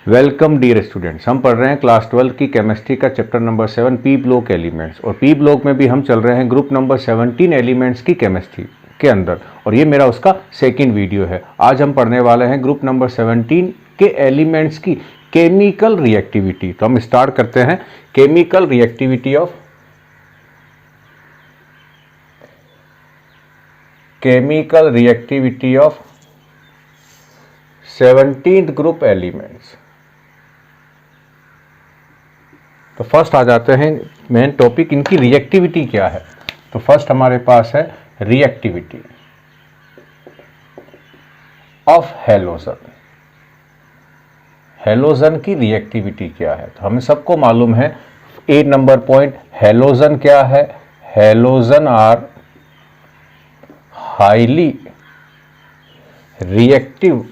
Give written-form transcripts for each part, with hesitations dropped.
Welcome dear students. हम पढ़ रहे हैं क्लास 12 की केमिस्ट्री का chapter number 7 P block elements, और पी ब्लॉक में भी हम चल रहे हैं ग्रुप नंबर 17 एलिमेंट्स की केमिस्ट्री के अंदर, और ये मेरा उसका सेकंड वीडियो है। आज हम पढ़ने वाले हैं ग्रुप नंबर 17 के एलिमेंट्स की केमिकल रिएक्टिविटी। तो हम स्टार्ट करते हैं chemical reactivity of 17th group elements. तो फर्स्ट आ जाते हैं मेन टॉपिक, इनकी रिएक्टिविटी क्या है। तो फर्स्ट हमारे पास है रिएक्टिविटी ऑफ हैलोजन। हैलोजन की रिएक्टिविटी क्या है, तो हमें सबको मालूम है 8 नंबर पॉइंट, हैलोजन क्या है। Halogen are highly reactive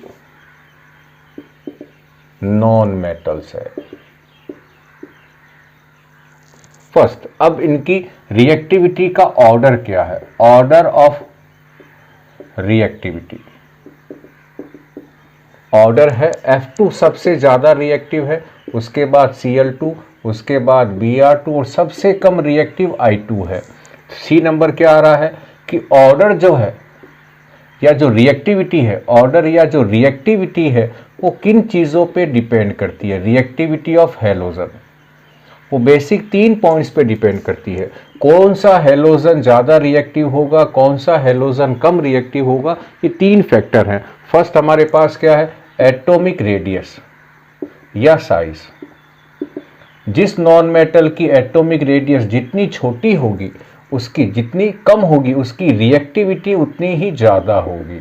non metals है। फर्स्ट, अब इनकी रिएक्टिविटी का ऑर्डर क्या है। ऑर्डर ऑफ रिएक्टिविटी, ऑर्डर है F2 सबसे ज्यादा रिएक्टिव है, उसके बाद Cl2, उसके बाद Br2 और सबसे कम रिएक्टिव I2 है। सी नंबर क्या आ रहा है कि ऑर्डर जो है या जो रिएक्टिविटी है, ऑर्डर या जो रिएक्टिविटी है वो किन चीज़ों पे डिपेंड करती है। रिएक्टिविटी ऑफ हैलोजन वो बेसिक 3 पॉइंट्स पे डिपेंड करती है। कौन सा हैलोजन ज़्यादा रिएक्टिव होगा, कौन सा हैलोजन कम रिएक्टिव होगा, ये 3 फैक्टर हैं। फर्स्ट हमारे पास क्या है, एटॉमिक रेडियस या साइज। जिस नॉन मेटल की एटॉमिक रेडियस जितनी छोटी होगी, उसकी जितनी कम होगी, उसकी रिएक्टिविटी उतनी ही ज़्यादा होगी,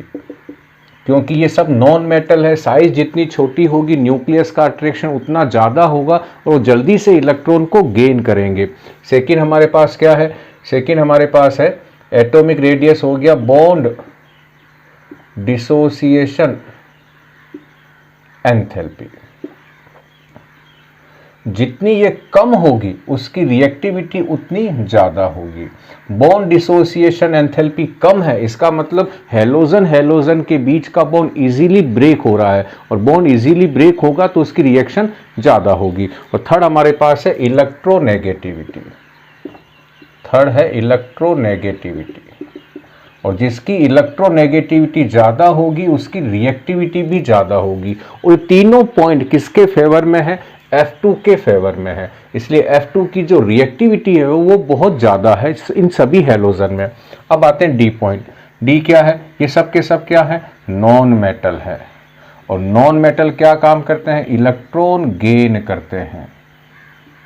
क्योंकि ये सब नॉन मेटल है। साइज जितनी छोटी होगी, न्यूक्लियस का अट्रैक्शन उतना ज़्यादा होगा और वो जल्दी से इलेक्ट्रॉन को गेन करेंगे। सेकेंड हमारे पास क्या है, सेकेंड हमारे पास है एटॉमिक रेडियस हो गया बॉन्ड डिसोसिएशन एंथैल्पी। जितनी ये कम होगी उसकी रिएक्टिविटी उतनी ज़्यादा होगी। बॉन्ड डिसोसिएशन एंथैल्पी कम है, इसका मतलब हैलोजन के बीच का बॉन्ड इजीली ब्रेक हो रहा है, और बॉन्ड इजीली ब्रेक होगा तो उसकी रिएक्शन ज़्यादा होगी। और थर्ड हमारे पास है इलेक्ट्रोनेगेटिविटी। थर्ड है इलेक्ट्रोनेगेटिविटी, और जिसकी इलेक्ट्रोनेगेटिविटी ज़्यादा होगी उसकी रिएक्टिविटी भी ज़्यादा होगी। और तीनों पॉइंट किसके फेवर में है, F2 के फेवर में है। इसलिए F2 की जो रिएक्टिविटी है वो बहुत ज़्यादा है इन सभी हैलोजन में। अब आते हैं डी पॉइंट। डी क्या है, ये सब के सब क्या है, नॉन मेटल है। और नॉन मेटल क्या काम करते हैं, इलेक्ट्रॉन गेन करते हैं।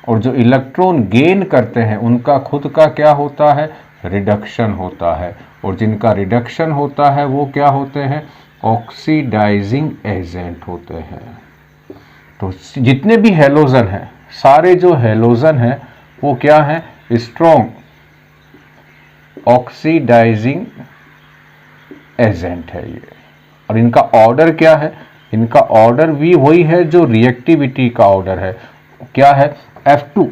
और जो इलेक्ट्रॉन गेन करते हैं उनका खुद का क्या होता है, रिडक्शन होता है। और जिनका रिडक्शन होता है वो क्या होते हैं, ऑक्सीडाइजिंग एजेंट होते हैं। तो जितने भी हैलोजन हैं, सारे जो हैलोजन हैं वो क्या हैं, स्ट्रॉन्ग ऑक्सीडाइजिंग एजेंट है ये। और इनका ऑर्डर क्या है, इनका ऑर्डर भी वही है जो रिएक्टिविटी का ऑर्डर है। क्या है, F2।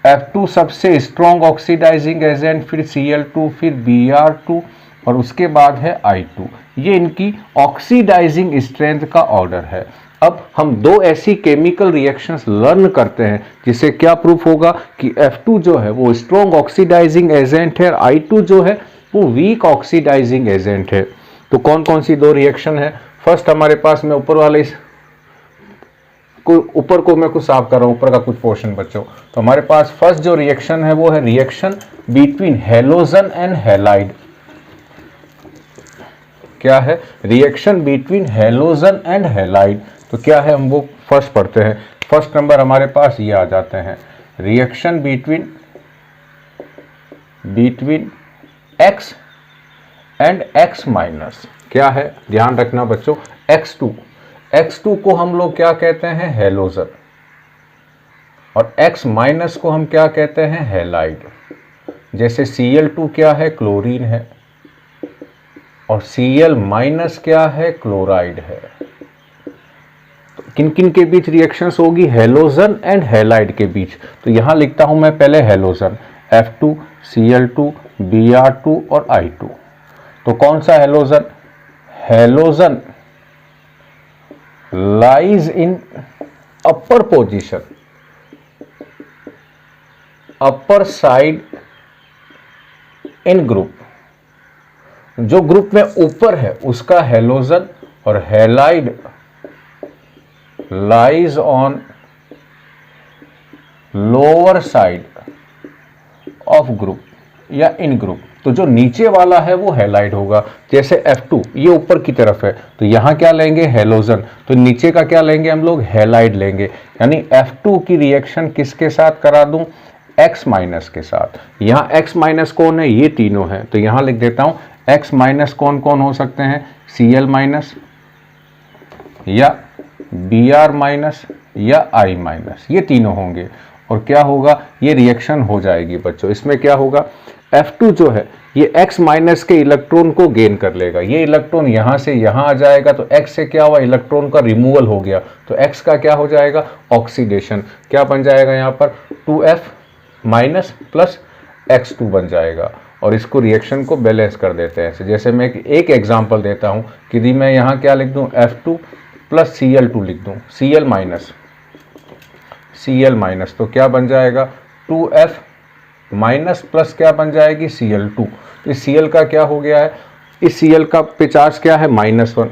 F2 सबसे स्ट्रॉन्ग ऑक्सीडाइजिंग एजेंट, फिर Cl2, फिर Br2 और उसके बाद है I2। ये इनकी ऑक्सीडाइजिंग स्ट्रेंथ का ऑर्डर है। अब हम 2 ऐसी केमिकल रिएक्शंस लर्न करते हैं जिससे क्या प्रूफ होगा कि F2 जो है वो स्ट्रॉन्ग ऑक्सीडाइजिंग एजेंट है, और I2 जो है वो वीक ऑक्सीडाइजिंग एजेंट है। तो कौन कौन सी 2 रिएक्शन है। फर्स्ट हमारे पास, मैं ऊपर वाले ऊपर को मैं कुछ साफ कर रहा हूं, ऊपर का कुछ पोर्शन बच्चों। तो हमारे पास फर्स्ट जो रिएक्शन है वो है reaction between halogen and halide. क्या है, reaction between halogen and halide. तो क्या है, हम वो फर्स्ट पढ़ते हैं। फर्स्ट नंबर हमारे पास ये आ जाते हैं, reaction between X and X minus. क्या है, ध्यान रखना बच्चों, X2 को हम लोग क्या कहते हैं, हैलोजन, और X माइनस को हम क्या कहते हैं, हैलाइड। जैसे Cl2 क्या है, क्लोरीन है, और Cl माइनस क्या है, क्लोराइड है। तो किन किन के बीच रिएक्शंस होगी, हैलोजन एंड हैलाइड के बीच। तो यहां लिखता हूं मैं पहले हैलोजन, F2, Cl2, Br2 और I2। तो कौन सा halogen, halogen lies in upper position, upper side in group, जो ग्रुप में ऊपर है उसका हेलोजन और halide lies on lower side of group या इन ग्रुप, तो जो नीचे वाला है वो हैलाइड होगा। जैसे F2 ये ऊपर की तरफ है तो यहां क्या लेंगे, हेलोजन, तो नीचे का क्या लेंगे हम लोग, हैलाइड लेंगे। यानी F2 की रिएक्शन किसके साथ करा दूं, X माइनस के साथ। यहां X माइनस कौन है, ये तीनों है, तो यहां लिख देता हूं X माइनस कौन कौन हो सकते हैं, Cl माइनस या Br माइनस या I माइनस, ये तीनों होंगे। और क्या होगा, ये रिएक्शन हो जाएगी बच्चों। इसमें क्या होगा, F2 जो है ये X माइनस के इलेक्ट्रॉन को गेन कर लेगा, ये इलेक्ट्रॉन यहां से यहां आ जाएगा, तो X से क्या हुआ, इलेक्ट्रॉन का रिमूवल हो गया, तो X का क्या हो जाएगा, ऑक्सीडेशन। क्या बन जाएगा यहाँ पर, 2F माइनस प्लस X2 बन जाएगा। और इसको रिएक्शन को बैलेंस कर देते हैं। जैसे मैं एक एग्जांपल देता हूं कि यदि मैं यहाँ क्या लिख दूं, F2 प्लस Cl2 लिख दूं, Cl माइनस, तो क्या बन जाएगा, 2F माइनस प्लस क्या बन जाएगी, Cl2। तो इस Cl का क्या हो गया है, इस Cl का पे चार्ज क्या है, -1,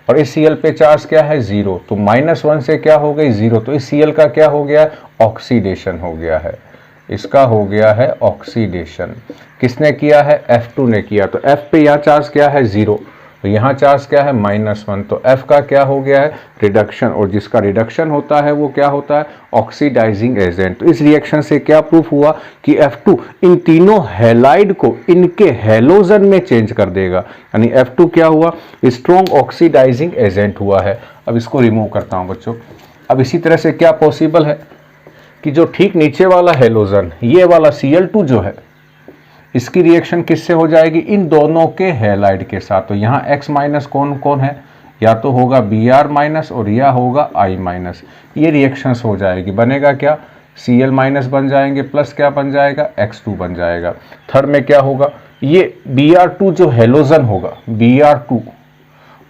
और इस Cl पे चार्ज क्या है, 0, तो -1 से क्या हो गई, 0, तो इस Cl का क्या हो गया है, ऑक्सीडेशन हो गया है, इसका हो गया है ऑक्सीडेशन। किसने किया है, F2 ने किया। तो F पे यहाँ चार्ज क्या है, 0, तो यहाँ चार्ज क्या है, -1, तो F का क्या हो गया है, रिडक्शन, और जिसका रिडक्शन होता है वो क्या होता है, ऑक्सीडाइजिंग एजेंट। तो इस रिएक्शन से क्या प्रूफ हुआ कि F2 इन तीनों हैलाइड को इनके हैलोजन में चेंज कर देगा, यानी F2 क्या हुआ, स्ट्रॉन्ग ऑक्सीडाइजिंग एजेंट हुआ है। अब इसको रिमूव करता हूं बच्चों। अब इसी तरह से क्या पॉसिबल है कि जो ठीक नीचे वाला हैलोजन, ये वाला Cl2 जो है, इसकी रिएक्शन किससे हो जाएगी, इन दोनों के हैलाइड के साथ। तो यहाँ X माइनस कौन कौन है, या तो होगा Br माइनस और या होगा I माइनस, ये रिएक्शंस हो जाएगी। बनेगा क्या, Cl माइनस बन जाएंगे प्लस क्या बन जाएगा, X2 बन जाएगा। थर्ड में क्या होगा, ये Br2 जो हैलोजन होगा, Br2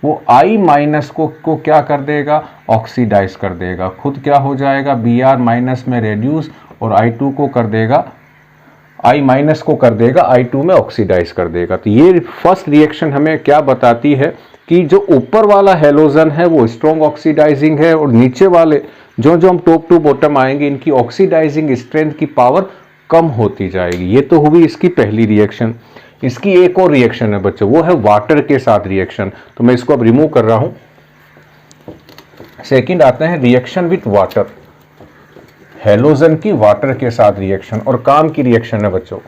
वो I माइनस को क्या कर देगा, ऑक्सीडाइज कर देगा, खुद क्या हो जाएगा, Br माइनस में रेड्यूस, और I2 को कर देगा, I माइनस को कर देगा I2 में ऑक्सीडाइज कर देगा। तो ये फर्स्ट रिएक्शन हमें क्या बताती है कि जो ऊपर वाला हैलोजन है वो स्ट्रॉन्ग ऑक्सीडाइजिंग है, और नीचे वाले जो हम टॉप टू बॉटम आएंगे इनकी ऑक्सीडाइजिंग स्ट्रेंथ की पावर कम होती जाएगी। ये तो हुई इसकी पहली रिएक्शन। इसकी एक और रिएक्शन है बच्चों, वो है वाटर के साथ रिएक्शन, तो मैं इसको अब रिमूव कर रहा हूं। सेकेंड आते हैं रिएक्शन विथ वाटर, हैलोजन की वाटर के साथ रिएक्शन, और काम की रिएक्शन है बच्चों।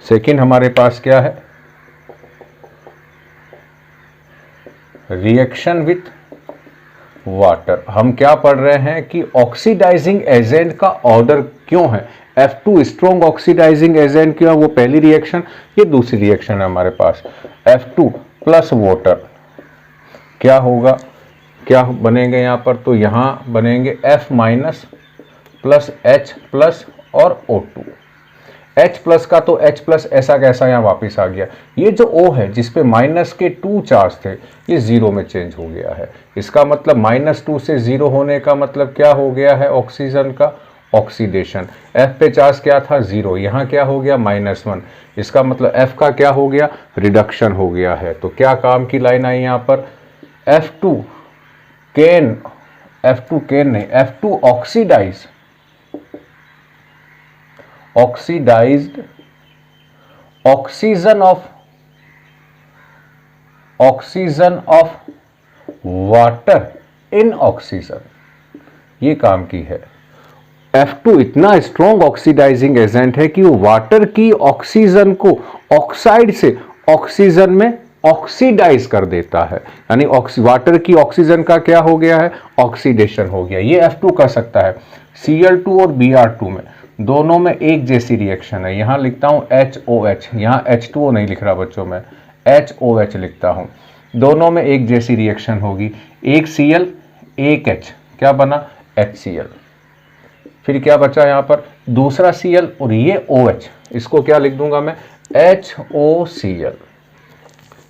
सेकेंड हमारे पास क्या है, रिएक्शन विथ वाटर। हम क्या पढ़ रहे हैं कि ऑक्सीडाइजिंग एजेंट का ऑर्डर क्यों है, F2 स्ट्रॉन्ग ऑक्सीडाइजिंग एजेंट क्यों है, वो पहली रिएक्शन। ये दूसरी रिएक्शन है हमारे पास, F2 प्लस वाटर, क्या होगा, क्या बनेंगे यहाँ पर, तो यहाँ बनेंगे F minus plus H plus और O2। H प्लस का तो H प्लस ऐसा कैसा यहाँ वापस आ गया, ये जो O है जिसपे माइनस के 2 चार्ज थे ये 0 में चेंज हो गया है। इसका मतलब -2 से 0 होने का मतलब क्या हो गया है, ऑक्सीजन का ऑक्सीडेशन। F पे चार्ज क्या था, 0, यहाँ क्या हो गया, -1, इसका मतलब F का क्या हो गया, रिडक्शन हो गया है। तो क्या काम की लाइन आई यहाँ पर, F2 कैन नहीं, F2 oxidised oxygen of water in oxygen, ये काम की है। F2 इतना स्ट्रॉन्ग ऑक्सीडाइजिंग एजेंट है कि वो वाटर की ऑक्सीजन को ऑक्साइड से ऑक्सीजन में ऑक्सीडाइज कर देता है, यानी वाटर की ऑक्सीजन का क्या हो गया है, ऑक्सीडेशन हो गया। ये F2 कर सकता है। Cl2 और Br2 में दोनों में एक जैसी रिएक्शन है। यहां लिखता हूं HOH, यहां H2O नहीं लिख रहा बच्चों, मैं HOH लिखता हूं। दोनों में एक जैसी रिएक्शन होगी, एक Cl एक H, क्या बना, HCl। फिर क्या बचा यहाँ पर, दूसरा Cl और ये OH, इसको क्या लिख दूंगा मैं, HOCl।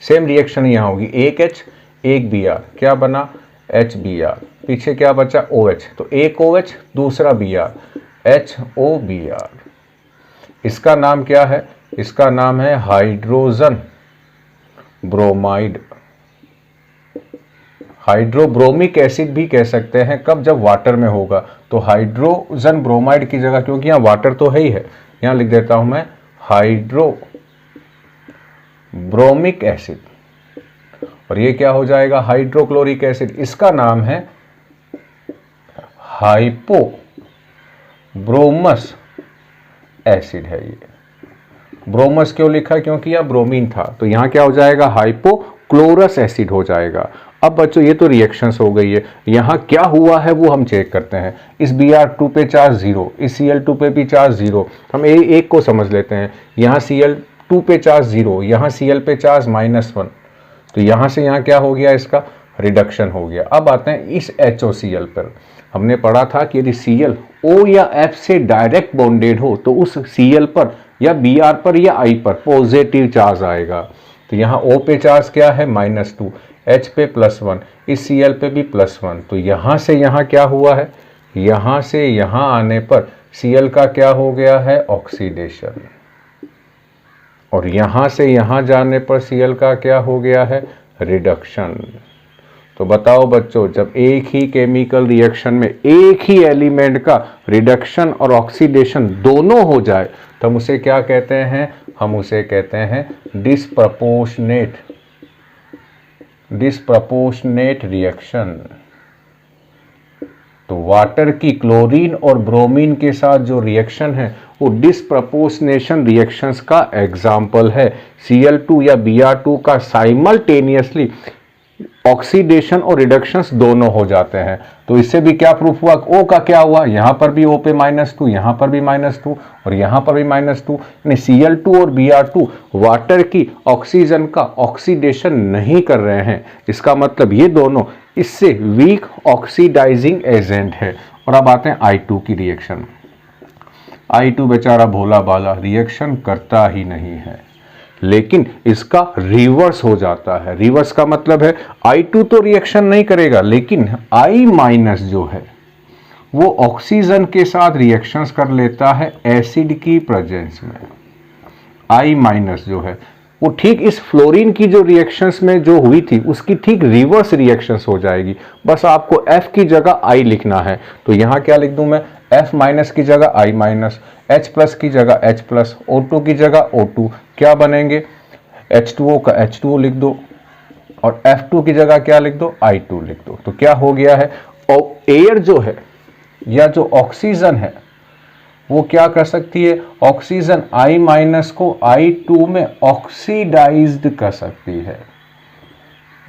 सेम रिएक्शन यहाँ होगी, एक H एक Br, क्या बना, HBr, पीछे क्या बचा OH, तो एक OH दूसरा Br, HOBr। इसका नाम क्या है, इसका नाम है हाइड्रोजन ब्रोमाइड। हाइड्रोब्रोमिक एसिड भी कह सकते हैं, कब, जब वाटर में होगा। तो हाइड्रोजन ब्रोमाइड की जगह, क्योंकि यहाँ वाटर तो है ही है, यहाँ लिख देता हूं मैं हाइड्रोब्रोमिक एसिड, और ये क्या हो जाएगा हाइड्रोक्लोरिक एसिड। इसका नाम है हाइपोब्रोमस एसिड है। ये ब्रोमस क्यों लिखा, क्योंकि यह ब्रोमीन था, तो यहां क्या हो जाएगा हाइपोक्लोरस एसिड हो जाएगा। अब बच्चों ये तो रिएक्शंस हो गई है, यहां क्या हुआ है वो हम चेक करते हैं। इस Br2 पे चार्ज 0, इस Cl2 पे भी चार्ज 0। हम एक को समझ लेते हैं, यहां Cl2 पे चार्ज 0, यहां Cl पे चार्ज -1, तो यहां से यहां क्या हो गया, इसका रिडक्शन हो गया। अब आते हैं इस HOCl पर। हमने पढ़ा था कि यदि Cl O या F से डायरेक्ट बॉन्डेड हो तो उस Cl पर या Br पर या I पर पॉजिटिव चार्ज आएगा। तो यहाँ O पे चार्ज क्या है -2, H पे +1, इस Cl पे भी +1, तो यहाँ से यहाँ क्या हुआ है, यहाँ से यहाँ आने पर Cl का क्या हो गया है ऑक्सीडेशन, और यहाँ से यहाँ जाने पर Cl का क्या हो गया है रिडक्शन। तो बताओ बच्चों, जब एक ही केमिकल रिएक्शन में एक ही एलिमेंट का रिडक्शन और ऑक्सीडेशन दोनों हो जाए तो हम उसे क्या कहते हैं, हम उसे कहते हैं डिस्प्रपोर्शनेट रिएक्शन। तो वाटर की क्लोरीन और ब्रोमीन के साथ जो रिएक्शन है वो डिस्प्रपोर्शनेशन रिएक्शंस का एग्जाम्पल है। Cl2 या Br2 का साइमल्टेनियसली ऑक्सीडेशन और रिडक्शंस दोनों हो जाते हैं। तो इससे भी क्या प्रूफ हुआ, O का क्या हुआ, यहां पर भी O पे -2, यहां पर भी -2 और यहां पर भी -2, यानी Cl2 और Br2 वाटर की ऑक्सीजन का ऑक्सीडेशन नहीं कर रहे हैं। इसका मतलब ये दोनों इससे वीक ऑक्सीडाइजिंग एजेंट है। और अब आते हैं I2 की रिएक्शन। I2 बेचारा भोला भाला रिएक्शन करता ही नहीं है, लेकिन इसका रिवर्स हो जाता है। रिवर्स का मतलब है I2 तो रिएक्शन नहीं करेगा, लेकिन I- जो है वो ऑक्सीजन के साथ रिएक्शंस कर लेता है एसिड की प्रेजेंस में। I- जो है वो ठीक इस फ्लोरीन की जो रिएक्शंस में जो हुई थी उसकी ठीक रिवर्स रिएक्शंस हो जाएगी। बस आपको F की जगह I लिखना है, तो यहां क्या लिख दूं मैं, F- की जगह I-, H+ की जगह H+, O2 की जगह O2, क्या बनेंगे H2O का H2O लिख दो, और F2 की जगह क्या लिख दो I2 लिख दो। तो क्या हो गया है, एयर जो है या जो ऑक्सीजन है वो क्या कर सकती है, ऑक्सीजन I- को I2 में ऑक्सीडाइज्ड कर सकती है।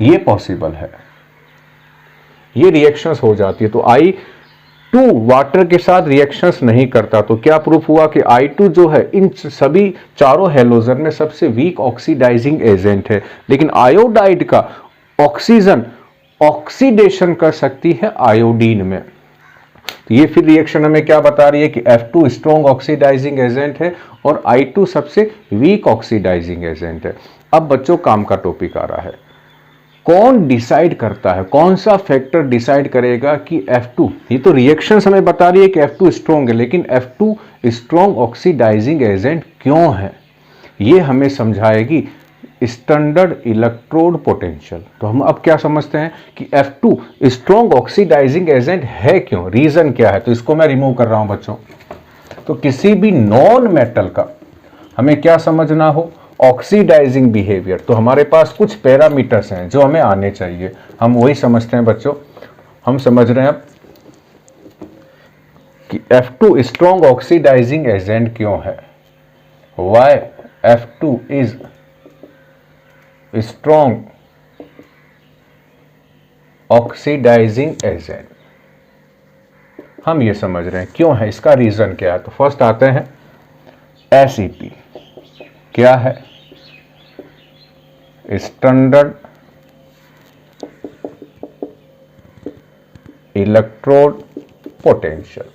ये पॉसिबल है, ये रिएक्शंस हो जाती है। तो I2 वाटर के साथ रिएक्शंस नहीं करता, तो क्या प्रूफ हुआ कि I2 जो है इन सभी चारों हेलोजन में सबसे वीक ऑक्सीडाइजिंग एजेंट है। लेकिन आयोडाइड का ऑक्सीजन ऑक्सीडेशन कर सकती है आयोडीन में। तो ये फिर रिएक्शन हमें क्या बता रही है कि F2 स्ट्रॉन्ग ऑक्सीडाइजिंग एजेंट है और I2 सबसे वीक ऑक्सीडाइजिंग एजेंट है। अब बच्चों काम का टॉपिक आ रहा है, कौन डिसाइड करता है, कौन सा फैक्टर डिसाइड करेगा कि F2, ये तो रिएक्शन हमें बता रही है कि F2 स्ट्रॉन्ग है, लेकिन F2 स्ट्रॉन्ग ऑक्सीडाइजिंग एजेंट क्यों है, ये हमें समझाएगी स्टैंडर्ड इलेक्ट्रोड पोटेंशियल। तो हम अब क्या समझते हैं कि F2 स्ट्रॉन्ग ऑक्सीडाइजिंग एजेंट है क्यों, रीजन क्या है। तो इसको मैं रिमूव कर रहा हूं बच्चों। तो किसी भी नॉन मेटल का हमें क्या समझना हो, ऑक्सीडाइजिंग बिहेवियर, तो हमारे पास कुछ पैरामीटर्स हैं जो हमें आने चाहिए, हम वही समझते हैं बच्चों। हम समझ रहे हैं अब कि F2 स्ट्रॉन्ग ऑक्सीडाइजिंग एजेंट क्यों है, why F2 is strong oxidising agent, हम ये समझ रहे हैं क्यों है, इसका रीजन क्या है। तो फर्स्ट आते हैं SEP, क्या है, स्टैंडर्ड इलेक्ट्रोड पोटेंशियल।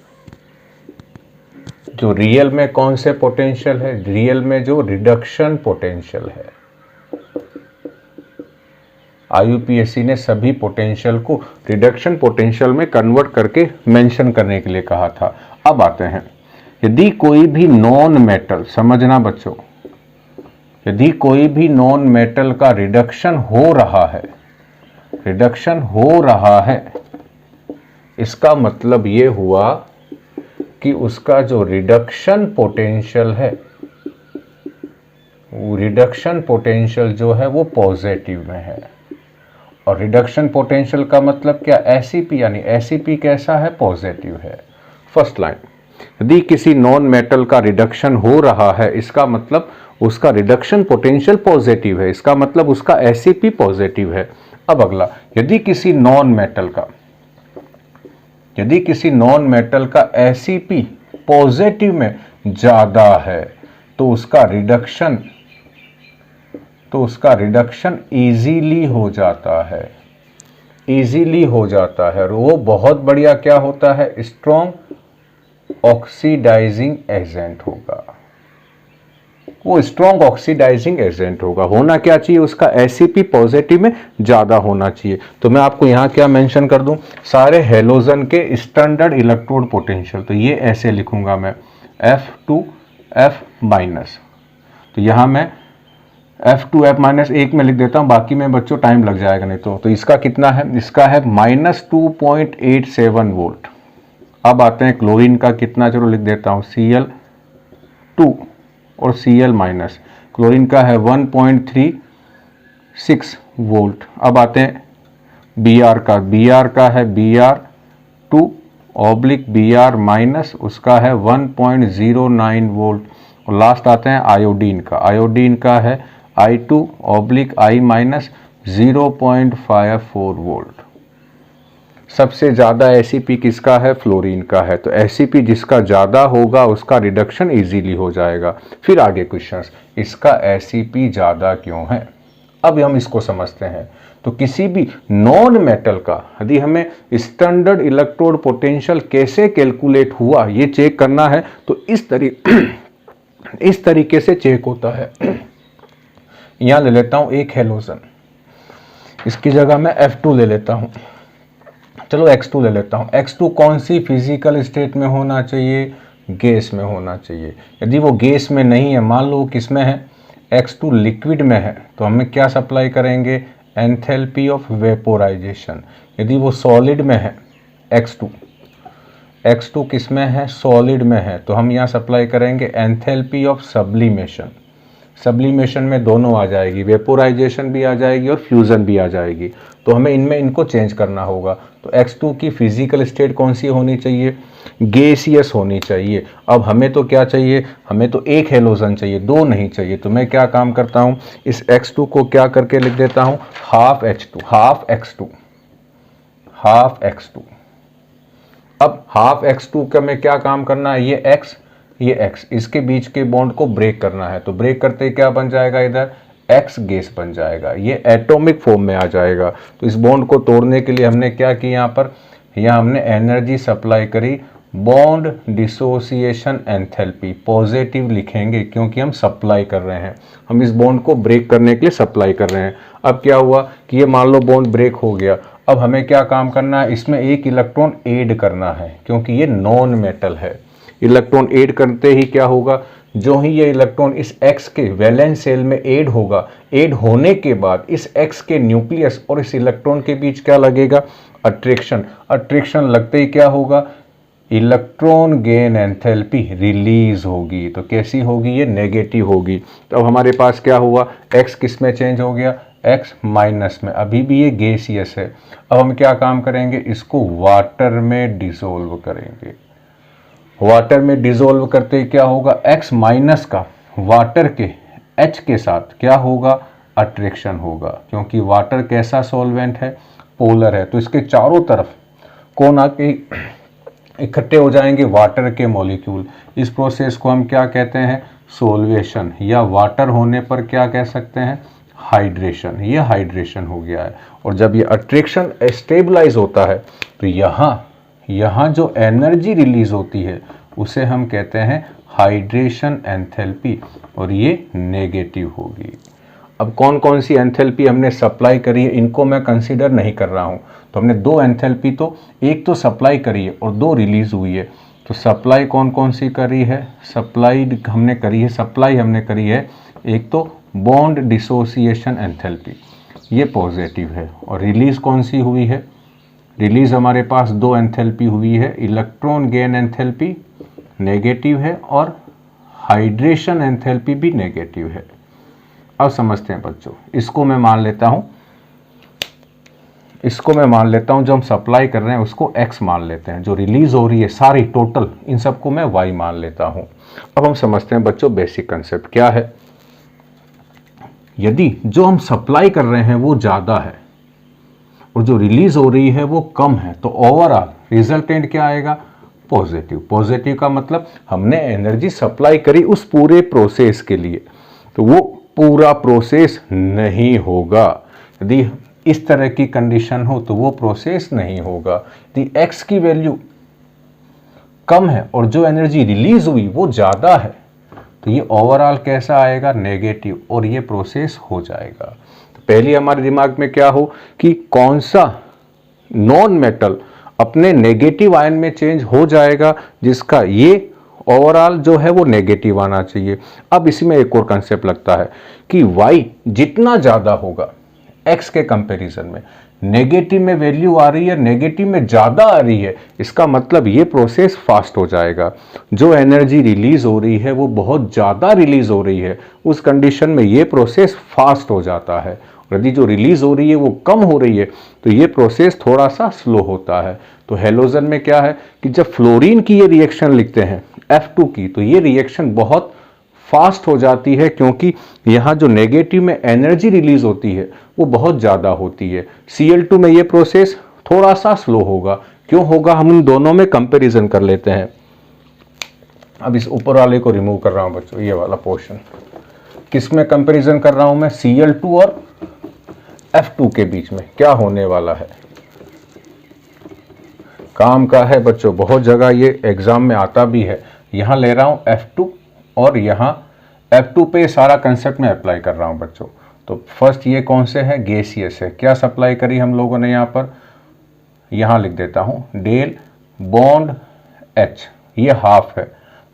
जो रियल में कौन से पोटेंशियल है, रियल में जो रिडक्शन पोटेंशियल है। IUPAC ने सभी पोटेंशियल को रिडक्शन पोटेंशियल में कन्वर्ट करके मेंशन करने के लिए कहा था। अब आते हैं, यदि कोई भी नॉन मेटल, समझना बच्चों, यदि कोई भी नॉन मेटल का रिडक्शन हो रहा है, इसका मतलब ये हुआ कि उसका जो रिडक्शन पोटेंशियल है, वो रिडक्शन पोटेंशियल जो है वो पॉजिटिव में है। और रिडक्शन पोटेंशियल का मतलब क्या, एसीपी, यानी एसीपी कैसा है, पॉजिटिव है। फर्स्ट लाइन, यदि किसी नॉन मेटल का रिडक्शन हो रहा है, इसका मतलब उसका रिडक्शन पोटेंशियल पॉजिटिव है, इसका मतलब उसका एसीपी पॉजिटिव है। अब अगला, यदि किसी नॉन मेटल का एसीपी पॉजिटिव में ज्यादा है तो उसका रिडक्शन इजीली हो जाता है, और वो बहुत बढ़िया क्या होता है, स्ट्रॉन्ग ऑक्सीडाइजिंग एजेंट होगा। वो स्ट्रॉन्ग ऑक्सीडाइजिंग एजेंट होगा। होना क्या चाहिए, उसका एसीपी पॉजिटिव में ज्यादा होना चाहिए। तो मैं आपको यहां क्या मेंशन कर दूं, सारे हेलोजन के स्टैंडर्ड इलेक्ट्रोड पोटेंशियल। तो ये ऐसे लिखूंगा मैं, F2F-। तो यहां मैं F2F- एक में लिख देता हूं, बाकी में बच्चों टाइम लग जाएगा नहीं तो इसका कितना है, इसका है -2.87 वोल्ट। अब आते हैं क्लोरीन का कितना, चलो लिख देता हूं Cl2 और Cl-। क्लोरीन का है 1.36 वोल्ट। अब आते हैं Br का है Br2/Br-, उसका है 1.09 वोल्ट। और लास्ट आते हैं आयोडीन का है I2/I-, 0.54 वोल्ट। सबसे ज्यादा एसीपी किसका है, फ्लोरीन का है। तो एसीपी जिसका ज्यादा होगा उसका रिडक्शन इजीली हो जाएगा। फिर आगे क्वेश्चंस, इसका एसीपी ज्यादा क्यों है, अब हम इसको समझते हैं। तो किसी भी नॉन मेटल का यदि हमें स्टैंडर्ड इलेक्ट्रोड पोटेंशियल कैसे कैलकुलेट हुआ ये चेक करना है, तो इस तरीके से चेक होता है। यहां ले लेता हूं एक हेलोजन, इसकी जगह मैं F2 ले लेता हूं, चलो X2 ले लेता हूं। X2 कौन सी फिजिकल स्टेट में होना चाहिए, गैस में होना चाहिए। यदि वो गैस में नहीं है, मान लो किस में है, X2 लिक्विड में है, तो हमें क्या सप्लाई करेंगे, एंथैल्पी ऑफ वेपोराइजेशन। यदि वो सॉलिड में है, X2 किस में है, सॉलिड में है, तो हम यहाँ सप्लाई करेंगे एंथैल्पी ऑफ सब्लिमेशन। सब्लिमेशन में दोनों आ जाएगी, वेपोराइजेशन भी आ जाएगी और फ्यूजन भी आ जाएगी। तो हमें इनको चेंज करना होगा। तो X2 की फिजिकल स्टेट कौन सी होनी चाहिए, गैसियस होनी चाहिए। अब हमें तो क्या चाहिए, हमें तो एक हेलोजन चाहिए, दो नहीं चाहिए। तो मैं क्या काम करता हूं, इस X2 को क्या करके लिख देता हूं, हाफ X2। अब हाफ X2 का में क्या काम करना है, ये X, इसके बीच के बॉन्ड को ब्रेक करना है। तो ब्रेक करते क्या बन जाएगा, इधर X गैस बन जाएगा, ये एटॉमिक फॉर्म में आ जाएगा। तो इस बॉन्ड को तोड़ने के लिए हमने क्या किया, यहाँ हमने एनर्जी सप्लाई करी, बॉन्ड डिसोसिएशन एंथैल्पी, पॉजिटिव लिखेंगे क्योंकि हम सप्लाई कर रहे हैं, हम इस बॉन्ड को ब्रेक करने के लिए सप्लाई कर रहे हैं। अब क्या हुआ कि ये मान लो बॉन्ड ब्रेक हो गया, अब हमें क्या काम करना है, इसमें एक इलेक्ट्रॉन ऐड करना है क्योंकि ये नॉन मेटल है। इलेक्ट्रॉन ऐड करते ही क्या होगा, जो ही ये इलेक्ट्रॉन इस X के वैलेंस सेल में ऐड होगा, ऐड होने के बाद इस X के न्यूक्लियस और इस इलेक्ट्रॉन के बीच क्या लगेगा, अट्रैक्शन लगते ही क्या होगा, इलेक्ट्रॉन गेन एंथैल्पी रिलीज होगी। तो कैसी होगी, ये नेगेटिव होगी। तो अब हमारे पास क्या हुआ, X किस में चेंज हो गया, X माइनस में। अभी भी ये गैसियस है। अब हम क्या काम करेंगे, इसको वाटर में डिसोल्व करेंगे। वाटर में डिसोल्व करते ही क्या होगा, X माइनस का वाटर के H के साथ क्या होगा, अट्रैक्शन होगा, क्योंकि वाटर कैसा सॉल्वेंट है, पोलर है। तो इसके चारों तरफ कौन आके इकट्ठे हो जाएंगे, वाटर के मॉलिक्यूल। इस प्रोसेस को हम क्या कहते हैं, सोल्वेशन, या वाटर होने पर क्या कह सकते हैं, हाइड्रेशन। ये हाइड्रेशन हो गया है। और जब ये अट्रैक्शन स्टेबलाइज होता है तो यहाँ जो एनर्जी रिलीज होती है उसे हम कहते हैं हाइड्रेशन एंथैल्पी, और ये नेगेटिव होगी। अब कौन कौन सी एंथैल्पी हमने सप्लाई करी है इनको मैं कंसीडर नहीं कर रहा हूँ। तो हमने दो एंथैल्पी, तो एक तो सप्लाई करी है और दो रिलीज हुई है। तो सप्लाई कौन कौन सी करी है, सप्लाई हमने करी है एक तो बॉन्ड डिसोसिएशन एंथैल्पी, ये पॉजिटिव है। और रिलीज कौन सी हुई है, रिलीज हमारे पास दो एंथैल्पी हुई है, इलेक्ट्रॉन गेन एंथैल्पी नेगेटिव है और हाइड्रेशन एंथैल्पी भी नेगेटिव है। अब समझते हैं बच्चों, इसको मैं मान लेता हूं जो हम सप्लाई कर रहे हैं उसको x मान लेते हैं, जो रिलीज हो रही है सारी टोटल इन सबको मैं y मान लेता हूं। अब हम समझते हैं बच्चों बेसिक कंसेप्ट क्या है। यदि जो हम सप्लाई कर रहे हैं वो ज़्यादा है और जो रिलीज हो रही है वो कम है, तो ओवरऑल रिजल्टेंट क्या आएगा, पॉजिटिव। पॉजिटिव का मतलब हमने एनर्जी सप्लाई करी उस पूरे प्रोसेस के लिए, तो वो पूरा प्रोसेस नहीं होगा। यदि इस तरह की कंडीशन हो तो वो प्रोसेस नहीं होगा। यदि x की वैल्यू कम है और जो एनर्जी रिलीज हुई वो ज़्यादा है, तो ये ओवरऑल कैसा आएगा, नेगेटिव, और ये प्रोसेस हो जाएगा। तो पहले हमारे दिमाग में क्या हो कि कौन सा नॉन मेटल अपने नेगेटिव आयन में चेंज हो जाएगा जिसका ये ओवरऑल जो है वो नेगेटिव आना चाहिए। अब इसी में एक और कंसेप्ट लगता है कि y जितना ज़्यादा होगा x के कंपैरिजन में, नेगेटिव में वैल्यू आ रही है, नेगेटिव में ज़्यादा आ रही है, इसका मतलब ये प्रोसेस फास्ट हो जाएगा। जो एनर्जी रिलीज हो रही है वो बहुत ज़्यादा रिलीज हो रही है, उस कंडीशन में ये प्रोसेस फास्ट हो जाता है। यदि जो रिलीज हो रही है वो कम हो रही है तो ये प्रोसेस थोड़ा सा स्लो होता है। तो हेलोजन में क्या है कि जब फ्लोरीन की ये रिएक्शन लिखते हैं F2 की, तो ये रिएक्शन बहुत फास्ट हो जाती है क्योंकि यहाँ जो नेगेटिव में एनर्जी रिलीज होती है वो बहुत ज़्यादा होती है। Cl2 में ये प्रोसेस थोड़ा सा स्लो होगा। क्यों होगा, हम इन दोनों में कंपैरिजन कर लेते हैं। अब इस ऊपर वाले को रिमूव कर रहा हूँ बच्चों, ये वाला पोर्शन। किस में कंपैरिजन कर रहा हूँ मैं, Cl2 और F2 के बीच में क्या होने वाला है। काम का है बच्चों, बहुत जगह ये एग्जाम में आता भी है। यहाँ ले रहा हूँ F2 और यहाँ F2 पे सारा कंसेप्ट में अप्लाई कर रहा हूँ बच्चों। तो फर्स्ट ये कौन से है, गैसियस है। क्या सप्लाई करी हम लोगों ने यहाँ पर, यहाँ लिख देता हूँ डेल बॉन्ड H, ये हाफ है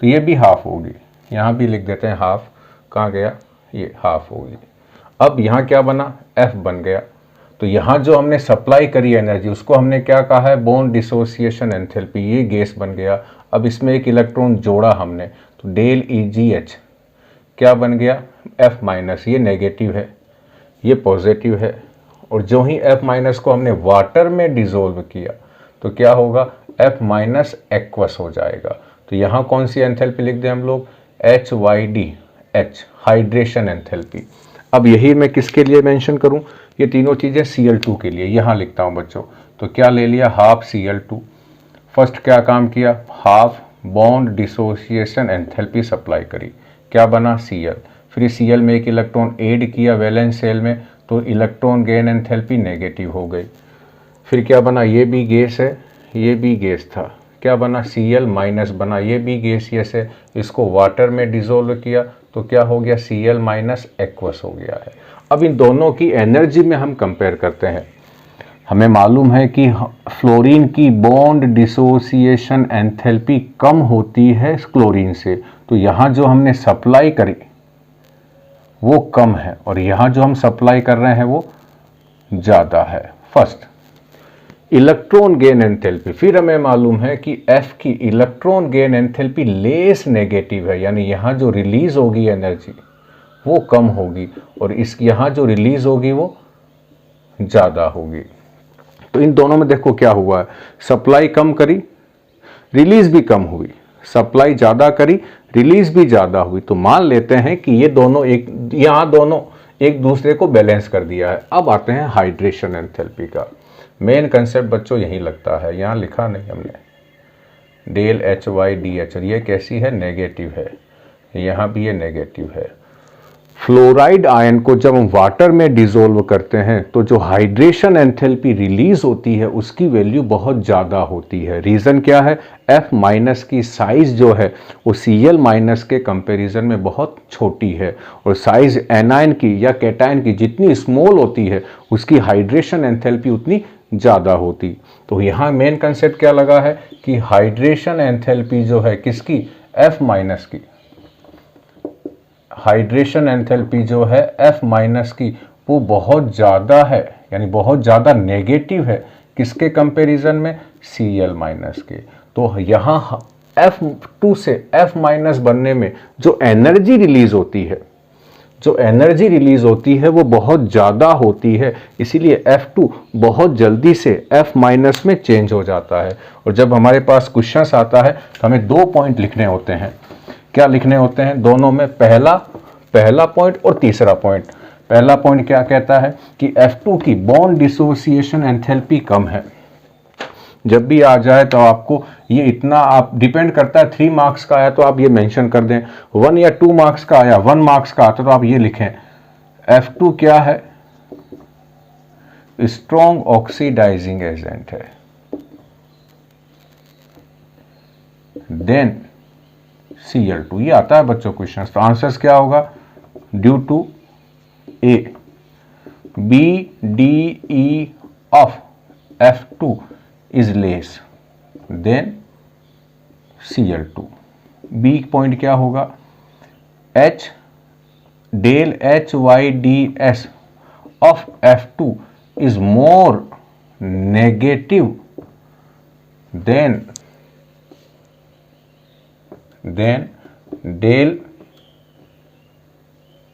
तो ये भी हाफ होगी, यहाँ भी लिख देते हैं हाफ, कहाँ गया, ये हाफ होगी। अब यहाँ क्या बना, F बन गया। तो यहाँ जो हमने सप्लाई करी एनर्जी उसको हमने क्या कहा है, बॉन्ड डिसोसिएशन एंथैल्पी, ये गैस बन गया। अब इसमें एक इलेक्ट्रॉन जोड़ा हमने, तो डेल EgH क्या बन गया, F माइनस, ये नेगेटिव है ये पॉजिटिव है। और जो ही F माइनस को हमने वाटर में डिसोल्व किया तो क्या होगा, F माइनस एक्वस हो जाएगा। तो यहाँ कौन सी एंथैल्पी लिख दें हम लोग, HYDH, हाइड्रेशन एंथैल्पी। अब यही मैं किसके लिए मेंशन करूँ, ये तीनों चीज़ें Cl2 के लिए, यहाँ लिखता हूँ बच्चों। तो क्या ले लिया, हाफ Cl2। फर्स्ट क्या काम किया, half bond dissociation enthalpy supply करी, क्या बना Cl। फिर Cl में एक इलेक्ट्रॉन ऐड किया वैलेंस सेल में, तो इलेक्ट्रॉन गेन एंथैल्पी नेगेटिव हो गई। फिर क्या बना, ये भी गैस है ये भी गैस था, क्या बना, Cl माइनस बना, ये भी गैसियस है, इसको वाटर में डिसोल्व किया तो क्या हो गया, Cl माइनस एक्वस हो गया है। अब इन दोनों की एनर्जी में हम कंपेयर करते हैं। हमें मालूम है कि फ्लोरीन की बॉन्ड डिसोसिएशन एंथैल्पी कम होती है क्लोरीन से, तो यहाँ जो हमने सप्लाई करी वो कम है और यहाँ जो हम सप्लाई कर रहे हैं वो ज़्यादा है। फर्स्ट इलेक्ट्रॉन गेन एंथैल्पी, फिर हमें मालूम है कि F की electron gain enthalpy less negative है, यानी यहाँ जो रिलीज होगी एनर्जी वो कम होगी और इस यहाँ जो रिलीज होगी वो ज़्यादा होगी। तो इन दोनों में देखो क्या हुआ है, सप्लाई कम करी रिलीज भी कम हुई, सप्लाई ज़्यादा करी रिलीज भी ज़्यादा हुई। तो मान लेते हैं कि ये दोनों यहाँ दोनों एक दूसरे को बैलेंस कर दिया है। अब आते हैं हाइड्रेशन एंथैल्पी का। मेन कंसेप्ट बच्चों यही लगता है, यहाँ लिखा नहीं हमने, डेल HYDH, ये कैसी है, नेगेटिव है, यहाँ भी ये नेगेटिव है। फ्लोराइड आयन को जब हम वाटर में डिसॉल्व करते हैं तो जो हाइड्रेशन एंथैल्पी रिलीज होती है उसकी वैल्यू बहुत ज़्यादा होती है। रीज़न क्या है? F माइनस की साइज़ जो है वो Cl माइनस के कंपैरिजन में बहुत छोटी है, और साइज़ एनायन की या कैटायन की जितनी स्मॉल होती है उसकी हाइड्रेशन एंथैल्पी उतनी ज़्यादा होती। तो यहाँ मेन कंसेप्ट क्या लगा है कि हाइड्रेशन एंथैल्पी जो है किसकी? F माइनस की। हाइड्रेशन एंथैल्पी जो है F माइनस की वो बहुत ज़्यादा है, यानी बहुत ज़्यादा नेगेटिव है। किसके कंपैरिजन में? Cl माइनस के। तो यहाँ F2 से F माइनस बनने में जो एनर्जी रिलीज होती है वो बहुत ज़्यादा होती है, इसीलिए F2 बहुत जल्दी से F माइनस में चेंज हो जाता है। और जब हमारे पास क्वेश्चंस आता है तो हमें 2 पॉइंट लिखने होते हैं। क्या लिखने होते हैं दोनों में? पहला पॉइंट और तीसरा पॉइंट। पहला पॉइंट क्या कहता है कि F2 की बॉन्ड डिसोसिएशन एंथैल्पी कम है। जब भी आ जाए तो आपको ये इतना, आप डिपेंड करता है 3 मार्क्स का आया तो आप ये मेंशन कर दें, 1 या 2 मार्क्स का आया, 1 मार्क्स का आता तो आप ये लिखें F2 क्या है? स्ट्रॉन्ग ऑक्सीडाइजिंग एजेंट है। देन Cl2, ये आता है बच्चों क्वेश्चन। तो आंसर्स क्या होगा? Due to A, B, D, E of F2 is less than Cl2। B point क्या होगा? H del HYDS of F2 is more negative than del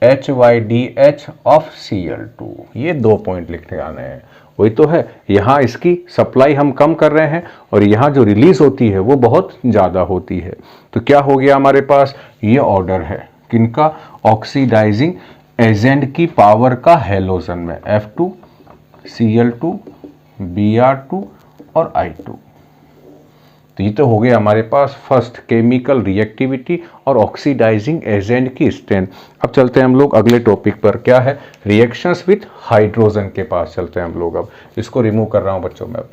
HYDH of Cl2। ये 2 पॉइंट लिखने आने हैं। वही तो है, यहाँ इसकी सप्लाई हम कम कर रहे हैं और यहाँ जो रिलीज होती है वो बहुत ज़्यादा होती है। तो क्या हो गया हमारे पास? ये ऑर्डर है किनका? ऑक्सीडाइजिंग एजेंट की पावर का हैलोजन में F2, Cl2, Br2 और I2। तो ये तो हो गया हमारे पास फर्स्ट, केमिकल रिएक्टिविटी और ऑक्सीडाइजिंग एजेंट की स्ट्रेंथ। अब चलते हैं हम लोग अगले टॉपिक पर। क्या है? रिएक्शंस विथ हाइड्रोजन के पास चलते हैं हम लोग। अब इसको रिमूव कर रहा हूं बच्चों में। अब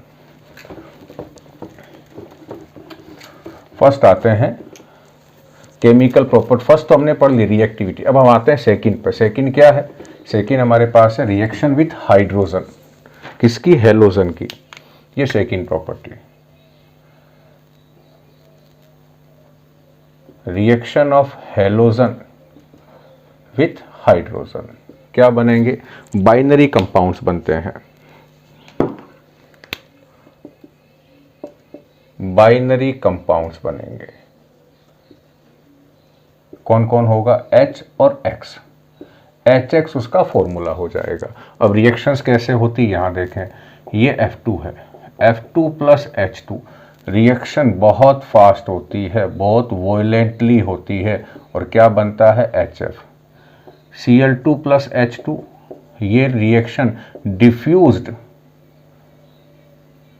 फर्स्ट आते हैं केमिकल प्रॉपर्टी। फर्स्ट तो हमने पढ़ ली रिएक्टिविटी, अब हम आते हैं सेकंड पर। सेकंड क्या है? सेकंड हमारे पास है रिएक्शन विथ हाइड्रोजन। किसकी? हेलोजन की। ये second property, reaction of halogen with hydrogen. क्या बनेंगे? बाइनरी कंपाउंड्स बनते हैं। बाइनरी कंपाउंड्स बनेंगे। कौन कौन होगा? H और X। HX उसका फॉर्मूला हो जाएगा। अब रिएक्शंस कैसे होती है यहां देखें। ये F2 है, F2 प्लस H2। रिएक्शन बहुत फास्ट होती है, बहुत वॉयलेंटली होती है, और क्या बनता है? HF। Cl2 प्लस H2, ये रिएक्शन डिफ्यूज्ड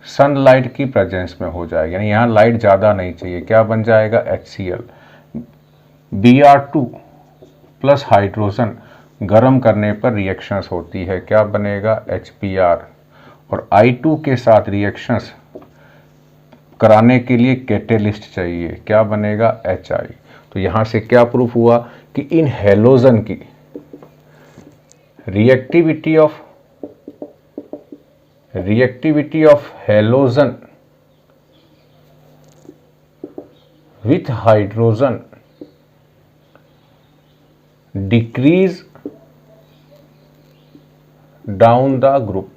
सनलाइट की प्रेजेंस में हो जाएगा, यानी यहाँ लाइट ज़्यादा नहीं चाहिए। क्या बन जाएगा? HCl। Br2 प्लस हाइड्रोजन गर्म करने पर रिएक्शंस होती है। क्या बनेगा? HBr। और I2 के साथ रिएक्शंस कराने के लिए कैटेलिस्ट चाहिए। क्या बनेगा? HI। तो यहां से क्या प्रूफ हुआ कि इन हेलोजन की reactivity of halogen with hydrogen decrease down the group.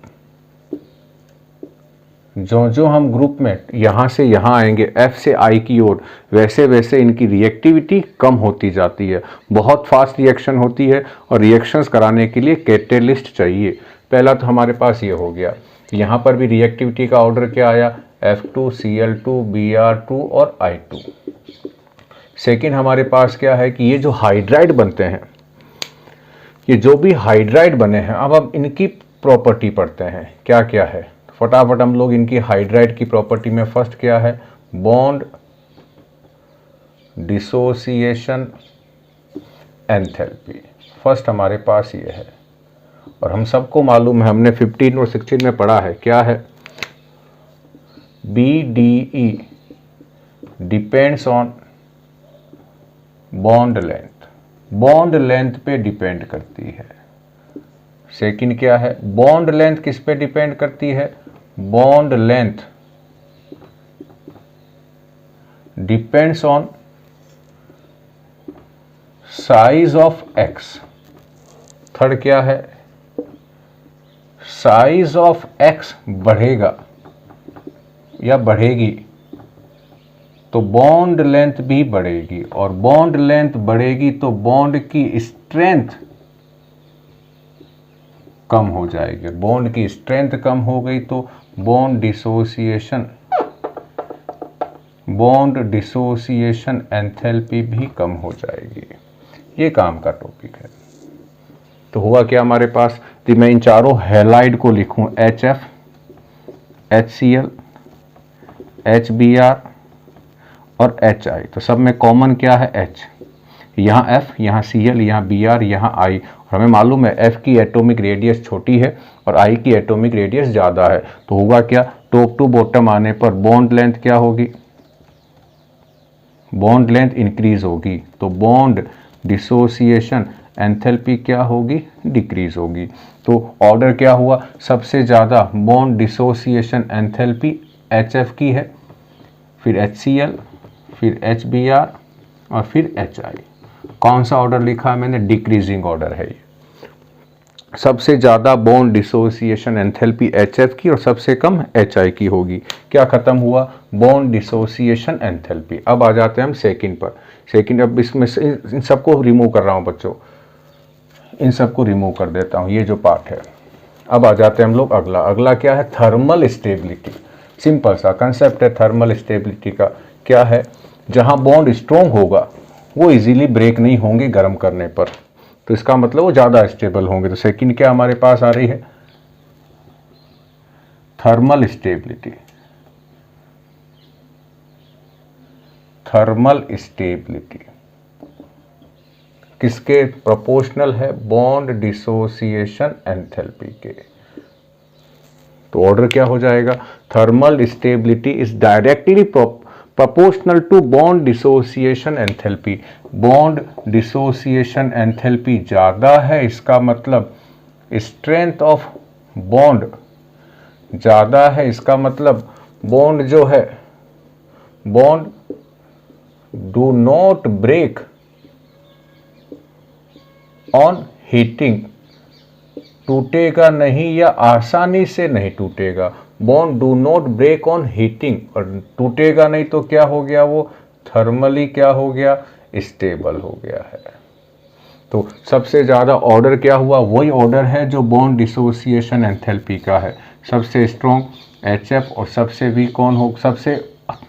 जो जो हम ग्रुप में यहाँ से यहाँ आएंगे, F से I की ओर, वैसे वैसे इनकी रिएक्टिविटी कम होती जाती है। बहुत फास्ट रिएक्शन होती है और रिएक्शंस कराने के लिए कैटेलिस्ट चाहिए। पहला तो हमारे पास ये हो गया। यहाँ पर भी रिएक्टिविटी का ऑर्डर क्या आया? F2, Cl2, Br2 और I2। सेकेंड हमारे पास क्या है कि ये जो हाइड्राइड बनते हैं, ये जो भी हाइड्राइड बने हैं, अब हम इनकी प्रॉपर्टी पढ़ते हैं। क्या क्या है फटाफट हम लोग इनकी हाइड्राइड की प्रॉपर्टी में फर्स्ट क्या है? Bond dissociation enthalpy. फर्स्ट हमारे पास ये है, और हम सबको मालूम है, हमने 15 और 16 में पढ़ा है, क्या है, BDE depends on bond length, bond length पे डिपेंड करती है। सेकंड क्या है, बॉन्ड लेंथ किस पे डिपेंड करती है, bond length depends on size of x. Third क्या है, साइज ऑफ एक्स बढ़ेगा या बढ़ेगी तो बॉन्ड लेंथ भी बढ़ेगी, और बॉन्ड लेंथ बढ़ेगी तो बॉन्ड की स्ट्रेंथ कम हो जाएगी, बॉन्ड की स्ट्रेंथ कम हो गई तो बॉन्ड डिसोसिएशन एंथैल्पी भी कम हो जाएगी। ये काम का टॉपिक है। तो हुआ क्या हमारे पास, कि मैं इन चारों हैलाइड को लिखूं, HF, HCl, HBr और HI, तो सब में कॉमन क्या है, H, यहाँ F, यहाँ Cl, यहाँ Br, यहाँ I, और हमें मालूम है F की एटॉमिक रेडियस छोटी है और I की एटॉमिक रेडियस ज़्यादा है। तो होगा क्या, टॉप टू बॉटम आने पर बॉन्ड लेंथ क्या होगी, बॉन्ड लेंथ इंक्रीज होगी, तो बॉन्ड डिसोसिएशन एंथैल्पी क्या होगी, डिक्रीज होगी। तो ऑर्डर क्या हुआ, सबसे ज़्यादा बॉन्ड डिसोसिएशन एंथैल्पी HF की है, फिर HCl, फिर HBr और फिर HI। कौन सा ऑर्डर लिखा है मैंने, डिक्रीजिंग ऑर्डर है ये। सबसे ज़्यादा बॉन्ड डिसोसिएशन एंथैल्पी HF की और सबसे कम HI की होगी। क्या खत्म हुआ, बॉन्ड डिसोसिएशन एंथैल्पी। अब आ जाते हैं हम सेकंड पर। सेकंड, अब इसमें से इन सबको रिमूव कर रहा हूँ बच्चों, इन सबको रिमूव कर देता हूँ, ये जो पार्ट है। अब आ जाते हैं हम लोग अगला। अगला क्या है, थर्मल स्टेबिलिटी। सिंपल सा कंसेप्ट है थर्मल स्टेबिलिटी का। क्या है, जहाँ बॉन्ड स्ट्रॉन्ग होगा वो इजीली ब्रेक नहीं होंगे गर्म करने पर, तो इसका मतलब वो ज़्यादा स्टेबल होंगे। तो सेकंड क्या हमारे पास आ रही है, थर्मल स्टेबिलिटी। थर्मल स्टेबिलिटी किसके प्रोपोर्शनल है, बॉन्ड डिसोसिएशन एंथैल्पी के। तो ऑर्डर क्या हो जाएगा, thermal stability is directly proportional to bond dissociation enthalpy। Bond dissociation enthalpy ज़्यादा है, इसका मतलब स्ट्रेंथ ऑफ बॉन्ड ज़्यादा है, इसका मतलब बॉन्ड जो है, bond do not break on heating, टूटेगा नहीं या आसानी से नहीं टूटेगा। Bond do not break on heating, और टूटेगा नहीं तो क्या हो गया, वो थर्मली क्या हो गया, स्टेबल हो गया है। तो सबसे ज़्यादा ऑर्डर क्या हुआ, वही ऑर्डर है जो बॉन्ड डिसोसिएशन एंथैल्पी का है। सबसे स्ट्रॉन्ग HF और सबसे वीक कौन हो, सबसे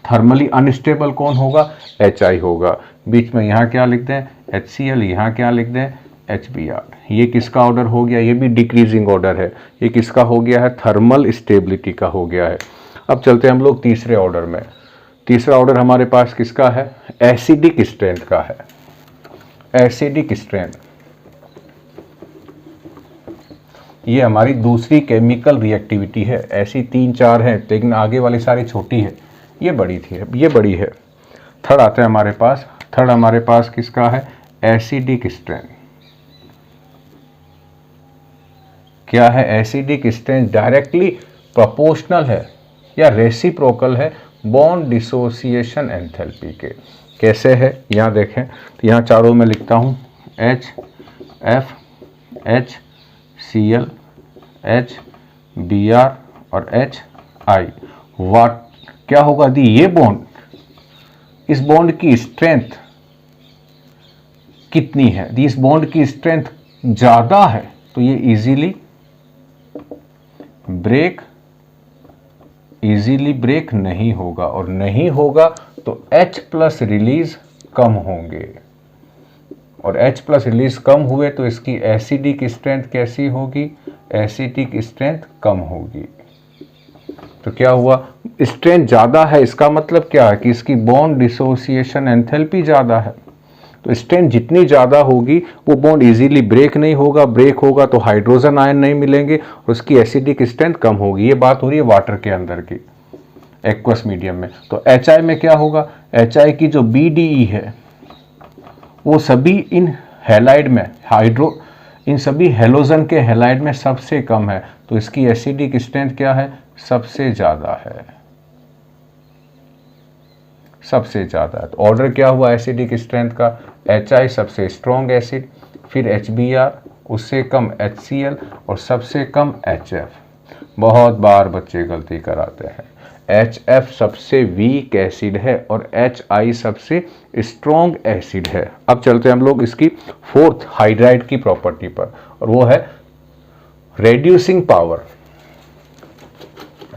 थर्मली अनस्टेबल कौन होगा, HI होगा। बीच में यहाँ क्या लिख दें, HCl, यहाँ क्या लिख दें, HBr। ये किसका ऑर्डर हो गया, ये भी डिक्रीजिंग ऑर्डर है। ये किसका हो गया है, थर्मल स्टेबिलिटी का हो गया है। अब चलते हैं हम लोग तीसरे ऑर्डर में। तीसरा ऑर्डर हमारे पास किसका है, एसिडिक स्ट्रेंथ का है। एसिडिक स्ट्रेंथ ये हमारी दूसरी केमिकल रिएक्टिविटी है। ऐसी 3-4 हैं, लेकिन आगे वाली सारी छोटी है, ये बड़ी थी, ये बड़ी है। थर्ड आता है हमारे पास। थर्ड हमारे पास किसका है, एसिडिक स्ट्रेंथ। क्या है, एसिडिक स्ट्रेंथ डायरेक्टली प्रोपोर्शनल है या रेसिप्रोकल है बॉन्ड डिसोसिएशन एंथैल्पी के। कैसे है, यहाँ देखें, तो यहाँ चारों में लिखता हूँ, HF, HCl, HBr और HI। वाट क्या होगा, दी ये बॉन्ड, इस बॉन्ड की स्ट्रेंथ कितनी है, दी इस बॉन्ड की स्ट्रेंथ ज़्यादा है तो ये इजीली ब्रेक नहीं होगा, और नहीं होगा तो H+ रिलीज कम होंगे, और H+ रिलीज कम हुए तो इसकी एसिडिक स्ट्रेंथ कैसी होगी, एसिडिक स्ट्रेंथ कम होगी। तो क्या हुआ, स्ट्रेंथ ज़्यादा है, इसका मतलब क्या है कि इसकी बॉन्ड डिसोसिएशन एंथैल्पी ज़्यादा है। तो स्ट्रेंथ जितनी ज़्यादा होगी वो बॉन्ड इजीली ब्रेक नहीं होगा, ब्रेक होगा तो हाइड्रोजन आयन नहीं मिलेंगे, उसकी एसिडिक स्ट्रेंथ कम होगी। ये बात हो रही है वाटर के अंदर की, एक्वस मीडियम में। तो HI में क्या होगा, HI की जो BDE है वो सभी इन हैलाइड में इन सभी हेलोजन के हैलाइड में सबसे कम है, तो इसकी एसिडिक स्ट्रेंथ क्या है, सबसे ज़्यादा है, सबसे ज़्यादा है। तो ऑर्डर क्या हुआ एसिडिक स्ट्रेंथ का, HI सबसे स्ट्रॉन्ग एसिड, फिर HBr, उससे कम HCl और सबसे कम HF। बहुत बार बच्चे गलती कराते हैं, HF सबसे वीक एसिड है और HI सबसे स्ट्रॉन्ग एसिड है। अब चलते हैं हम लोग इसकी फोर्थ हाइड्राइड की प्रॉपर्टी पर, और वो है रेड्यूसिंग पावर।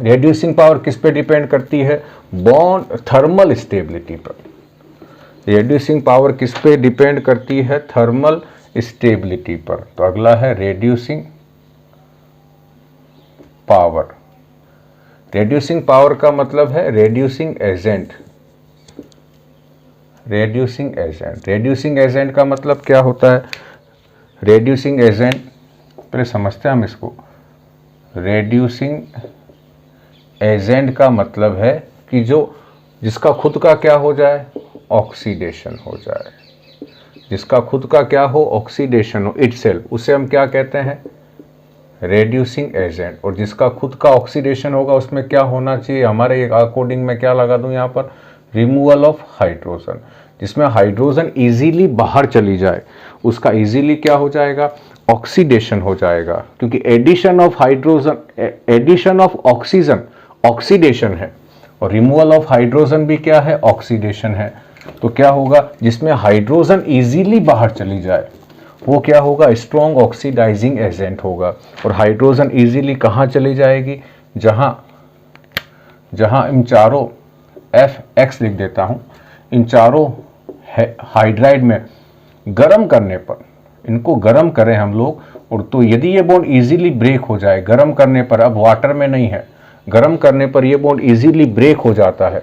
रेड्यूसिंग पावर किस पे डिपेंड करती है, बॉन्ड थर्मल स्टेबिलिटी पर। रेड्यूसिंग पावर किस पे डिपेंड करती है, थर्मल स्टेबिलिटी पर। तो अगला है रेड्यूसिंग पावर। रेड्यूसिंग पावर का मतलब है reducing agent. Reducing agent, reducing agent का मतलब क्या होता है, रेड्यूसिंग एजेंट पहले समझते हैं हम इसको। रेड्यूसिंग एजेंट का मतलब है कि जिसका खुद का क्या हो जाए, ऑक्सीडेशन हो जाए, जिसका खुद का क्या हो, ऑक्सीडेशन हो इटसेल्फ, उसे हम क्या कहते हैं, रेड्यूसिंग एजेंट। और जिसका खुद का ऑक्सीडेशन होगा उसमें क्या होना चाहिए, हमारे अकॉर्डिंग में क्या लगा दूं यहाँ पर, रिमूवल ऑफ हाइड्रोजन, जिसमें हाइड्रोजन इजीली बाहर चली जाए, उसका इजीली क्या हो जाएगा, ऑक्सीडेशन हो जाएगा। क्योंकि addition of hydrogen, addition of oxygen oxidation है, और रिमूवल ऑफ हाइड्रोजन भी क्या है, ऑक्सीडेशन है। तो क्या होगा, जिसमें हाइड्रोजन इजीली बाहर चली जाए वो क्या होगा, स्ट्रॉन्ग ऑक्सीडाइजिंग एजेंट होगा। और हाइड्रोजन इजीली कहाँ चली जाएगी, जहाँ इन चारों FX लिख देता हूँ, इन चारों हाइड्राइड में गर्म करने पर, इनको गर्म करें हम लोग, और तो यदि ये बॉन्ड इजीली ब्रेक हो जाए गर्म करने पर, अब वाटर में नहीं है, गर्म करने पर ये बॉन्ड इजीली ब्रेक हो जाता है,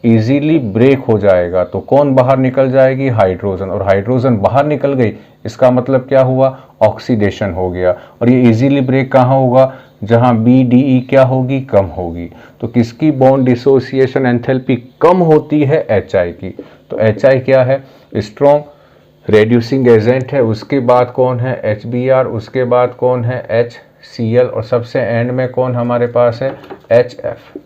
इजीली ब्रेक हो जाएगा, तो कौन बाहर निकल जाएगी, हाइड्रोजन। और हाइड्रोजन बाहर निकल गई, इसका मतलब क्या हुआ, ऑक्सीडेशन हो गया। और ये इजीली ब्रेक कहाँ होगा, जहाँ BDE क्या होगी, कम होगी। तो किसकी बॉन्ड डिसोसिएशन एंथैल्पी कम होती है, HI की। तो HI क्या है, स्ट्रॉन्ग रेड्यूसिंग एजेंट है। उसके बाद कौन है, HBr, उसके बाद कौन है, HCl, और सबसे एंड में कौन हमारे पास है, HF।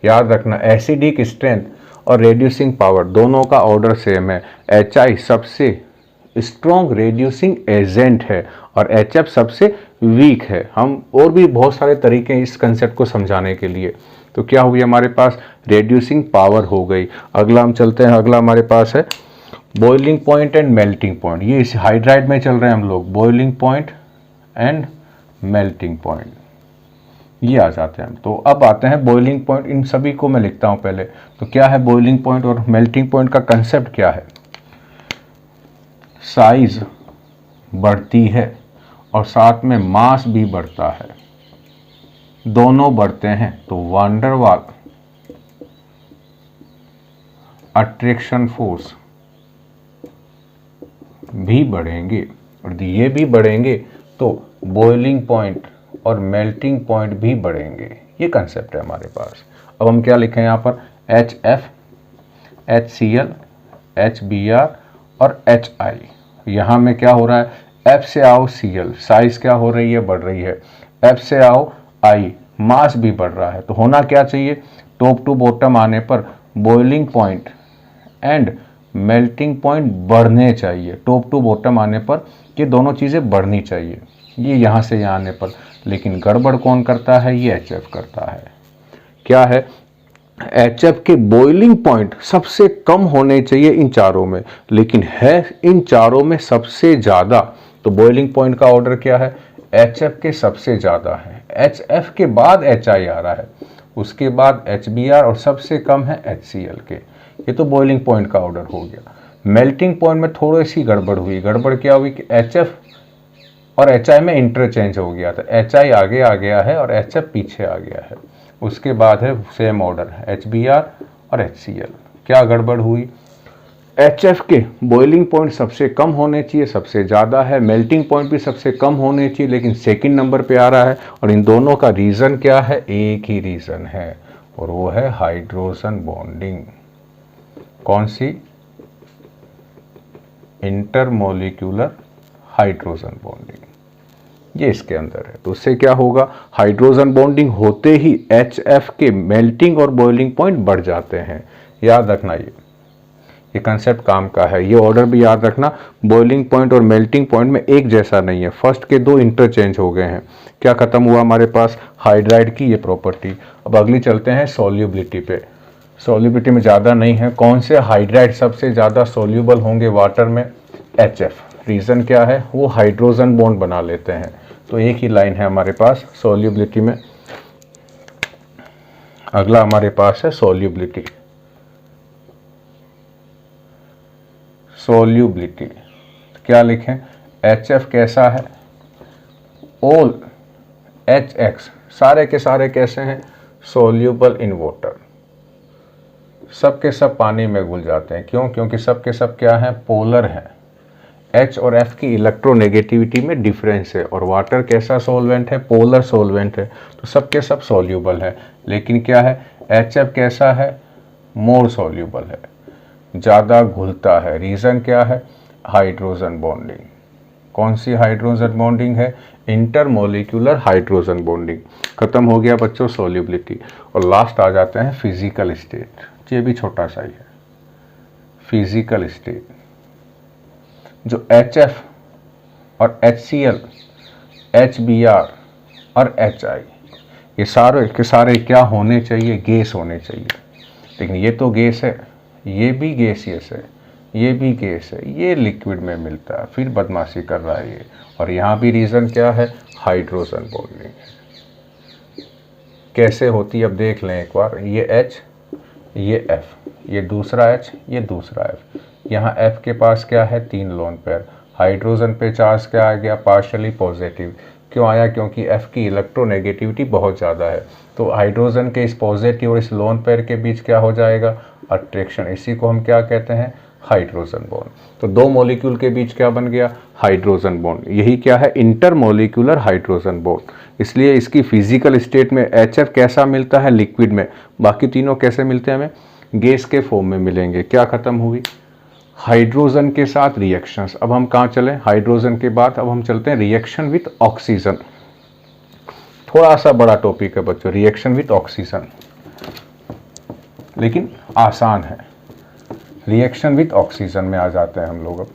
याद रखना, एसिडिक स्ट्रेंथ और रेड्यूसिंग पावर दोनों का ऑर्डर सेम है। HI सबसे स्ट्रॉन्ग रेड्यूसिंग एजेंट है और HF सबसे वीक है। हम और भी बहुत सारे तरीके हैं इस कंसेप्ट को समझाने के लिए। तो क्या हुई हमारे पास, रेड्यूसिंग पावर हो गई। अगला हम चलते हैं, अगला हमारे पास है boiling point and melting point. ये इस हाइड्राइड में चल रहे हैं हम लोग, boiling point and melting point, ये आ जाते हैं। तो अब आते हैं बॉइलिंग पॉइंट, इन सभी को मैं लिखता हूं पहले। तो क्या है बॉइलिंग पॉइंट और मेल्टिंग पॉइंट का कंसेप्ट क्या है, साइज बढ़ती है और साथ में मास भी बढ़ता है, दोनों बढ़ते हैं। तो वान डेर वाल अट्रैक्शन फोर्स भी बढ़ेंगे और ये भी बढ़ेंगे, तो बॉइलिंग पॉइंट और मेल्टिंग पॉइंट भी बढ़ेंगे। ये कंसेप्ट है हमारे पास। अब हम क्या लिखें यहाँ पर, HF, HCl, HBr और HI। यहाँ में क्या हो रहा है, F से आओ Cl, साइज क्या हो रही है, बढ़ रही है। F से आओ I, मास भी बढ़ रहा है। तो होना क्या चाहिए, टॉप टू बॉटम आने पर boiling point and melting point बढ़ने चाहिए। टॉप टू बॉटम आने पर ये दोनों चीज़ें बढ़नी चाहिए, ये यहाँ से यहाँ आने पर। लेकिन गड़बड़ कौन करता है, ये HF करता है। क्या है, HF के बॉइलिंग पॉइंट सबसे कम होने चाहिए इन चारों में, लेकिन है इन चारों में सबसे ज़्यादा। तो बॉइलिंग पॉइंट का ऑर्डर क्या है, HF के सबसे ज़्यादा है, HF के बाद HI आ रहा है, उसके बाद HBr और सबसे कम है HCl के। ये तो बॉइलिंग पॉइंट का ऑर्डर हो गया। मेल्टिंग पॉइंट में थोड़ी सी गड़बड़ हुई। गड़बड़ क्या हुई कि HF और HI में इंटरचेंज हो गया था, HI आगे आ गया है और HF पीछे आ गया है। उसके बाद है सेम ऑर्डर, HBr और HCl। क्या गड़बड़ हुई, HF के बॉइलिंग पॉइंट सबसे कम होने चाहिए, सबसे ज़्यादा है, मेल्टिंग पॉइंट भी सबसे कम होने चाहिए, लेकिन सेकंड नंबर पे आ रहा है। और इन दोनों का रीज़न क्या है? एक ही रीज़न है और वो है हाइड्रोजन बॉन्डिंग। कौन सी? इंटरमोलिक्यूलर हाइड्रोजन बॉन्डिंग, ये इसके अंदर है। तो उससे क्या होगा? हाइड्रोजन बॉन्डिंग होते ही HF के मेल्टिंग और बॉइलिंग पॉइंट बढ़ जाते हैं। याद रखना, ये कंसेप्ट काम का है। ये ऑर्डर भी याद रखना, बॉइलिंग पॉइंट और मेल्टिंग पॉइंट में एक जैसा नहीं है। फर्स्ट के दो इंटरचेंज हो गए हैं। क्या खत्म हुआ हमारे पास? हाइड्राइड की ये प्रॉपर्टी। अब अगली चलते हैं सॉल्युबिलिटी पे। सॉल्युबिलिटी में ज़्यादा नहीं है। कौन से हाइड्राइड सबसे ज़्यादा सॉल्यूबल होंगे वाटर में? HF। रीज़न क्या है? वो हाइड्रोजन बॉन्ड बना लेते हैं। तो एक ही लाइन है हमारे पास सॉल्युबिलिटी में। अगला हमारे पास है सॉल्युबिलिटी। सॉल्युबिलिटी क्या लिखें? HF कैसा है? ऑल HX सारे के सारे कैसे हैं? Soluble in water. सब के सब पानी में घुल जाते हैं। क्यों? क्योंकि सब के सब क्या है? पोलर हैं। H और F की इलेक्ट्रोनेगेटिविटी में डिफरेंस है। और वाटर कैसा सॉल्वेंट है? पोलर सॉल्वेंट है। तो सब के सब सॉल्यूबल है। लेकिन क्या है? HF कैसा है? मोर सॉल्यूबल है, ज़्यादा घुलता है। रीज़न क्या है? Hydrogen bonding. कौन सी हाइड्रोजन बॉन्डिंग है? Intermolecular hydrogen bonding. खत्म हो गया बच्चों सॉल्युबिलिटी। और लास्ट आ जाते हैं फिजिकल स्टेट। ये भी छोटा सा ही है। फिजिकल स्टेट जो HF और HCl, HBr और HI, ये सारे के सारे क्या होने चाहिए? गैस होने चाहिए। लेकिन ये तो गैस है, ये भी गैसियस है, ये भी गैस है, ये लिक्विड में मिलता है, फिर बदमाशी कर रहा है ये। और यहाँ भी रीज़न क्या है? Hydrogen bonding. कैसे होती है अब देख लें एक बार। ये H, ये F, ये दूसरा H, ये दूसरा F। यहाँ F के पास क्या है? 3 लोन पेयर। हाइड्रोजन पे चार्ज क्या आ गया? Partially positive. क्यों आया? क्योंकि F की इलेक्ट्रोनेगेटिविटी बहुत ज़्यादा है। तो हाइड्रोजन के इस पॉजिटिव और इस लोन पेयर के बीच क्या हो जाएगा? अट्रैक्शन। इसी को हम क्या कहते हैं? Hydrogen bond. तो दो मॉलिक्यूल के बीच क्या बन गया? Hydrogen bond. यही क्या है? Intermolecular hydrogen bond. इसलिए इसकी फिजिकल स्टेट में HF कैसा मिलता है? लिक्विड में। बाकी तीनों कैसे मिलते हैं? हमें गैस के फॉर्म में मिलेंगे। क्या खत्म हुई? हाइड्रोजन के साथ रिएक्शंस। अब हम कहाँ चलें? हाइड्रोजन के बाद अब हम चलते हैं रिएक्शन विथ ऑक्सीजन। थोड़ा सा बड़ा टॉपिक है बच्चों, रिएक्शन विथ ऑक्सीजन, लेकिन आसान है। रिएक्शन विथ ऑक्सीजन में आ जाते हैं हम लोग। अब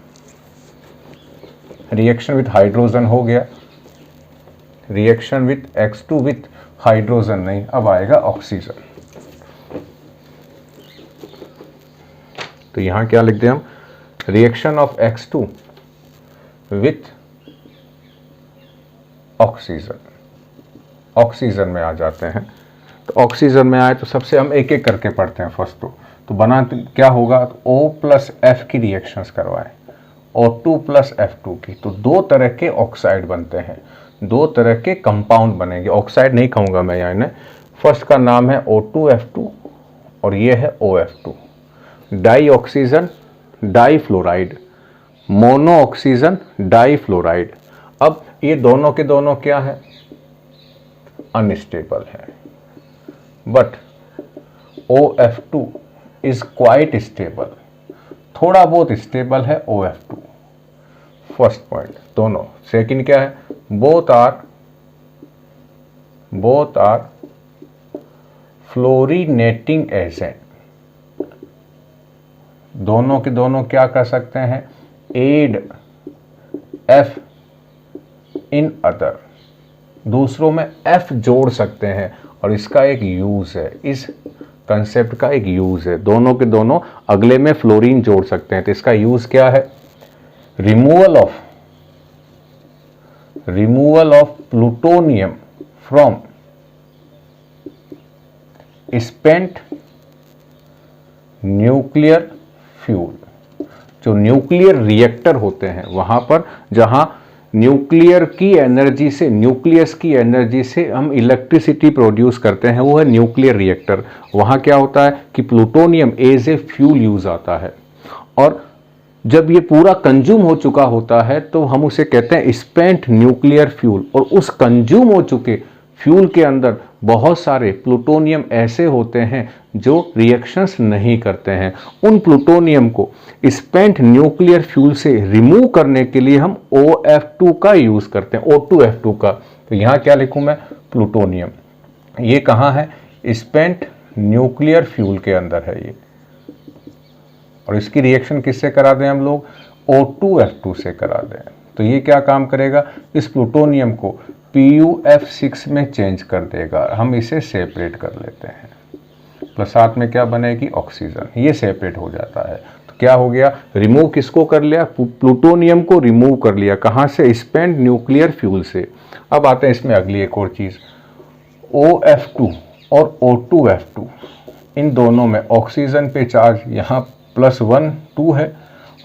रिएक्शन विथ हाइड्रोजन हो गया, reaction with X2 with hydrogen नहीं, अब आएगा ऑक्सीजन। तो यहां क्या लिख दें हम? Reaction of X2 with oxygen. Oxygen में आ जाते हैं। तो ऑक्सीजन में आए तो सबसे हम एक एक करके पढ़ते हैं फर्स्ट तो बना क्या होगा? तो O+F की रिएक्शंस करवाएं, O2 + F2 की। तो दो तरह के ऑक्साइड बनते हैं, दो तरह के कंपाउंड बनेंगे। ऑक्साइड नहीं कहूँगा मैं यहाँ इन्हें। फर्स्ट का नाम है O2F2 और ये है OF2। Dioxygen difluoride, mono oxygen difluoride. अब ये दोनों के दोनों क्या है? अनस्टेबल है। But OF2 is quite stable, थोड़ा बहुत स्टेबल है OF2। फर्स्ट पॉइंट दोनों। सेकंड क्या है? Both are fluorinating agent. दोनों के दोनों क्या कर सकते हैं? एड F इन अदर, दूसरों में F जोड़ सकते हैं। और इसका एक यूज है, इस कंसेप्ट का एक यूज है। दोनों के दोनों अगले में फ्लोरीन जोड़ सकते हैं। तो इसका यूज क्या है? Removal of plutonium from spent nuclear fuel. जो न्यूक्लियर रिएक्टर होते हैं वहां पर जहां न्यूक्लियर की एनर्जी से, न्यूक्लियस की एनर्जी से हम इलेक्ट्रिसिटी प्रोड्यूस करते हैं, वो है न्यूक्लियर रिएक्टर। वहाँ क्या होता है कि plutonium as a fuel use आता है। और जब ये पूरा कंज्यूम हो चुका होता है तो हम उसे कहते हैं स्पेंट न्यूक्लियर फ्यूल। और उस कंज्यूम हो चुके फ्यूल के अंदर बहुत सारे प्लूटोनियम ऐसे होते हैं जो रिएक्शंस नहीं करते हैं। उन प्लूटोनियम को स्पेंट न्यूक्लियर फ्यूल से रिमूव करने के लिए हम OF2 का यूज़ करते हैं, O2F2 का। तो यहाँ क्या लिखूँ मैं, प्लूटोनियम। ये कहाँ है, स्पेंट न्यूक्लियर फ्यूल के अंदर है ये। और इसकी रिएक्शन किससे करा दें हम लोग, O2F2 से करा दें। तो ये क्या काम करेगा, इस प्लूटोनियम को PuF6 में चेंज कर देगा। हम इसे सेपरेट कर लेते हैं, प्लस साथ में क्या बनेगी, ऑक्सीजन। ये सेपरेट हो जाता है। तो क्या हो गया, रिमूव किसको कर लिया, प्लूटोनियम को रिमूव कर लिया। कहाँ से, स्पेंट न्यूक्लियर फ्यूल से। अब आते हैं इसमें अगली एक और चीज़, OF2 और O2F2, इन दोनों में ऑक्सीजन पे चार्ज यहाँ +1 2 है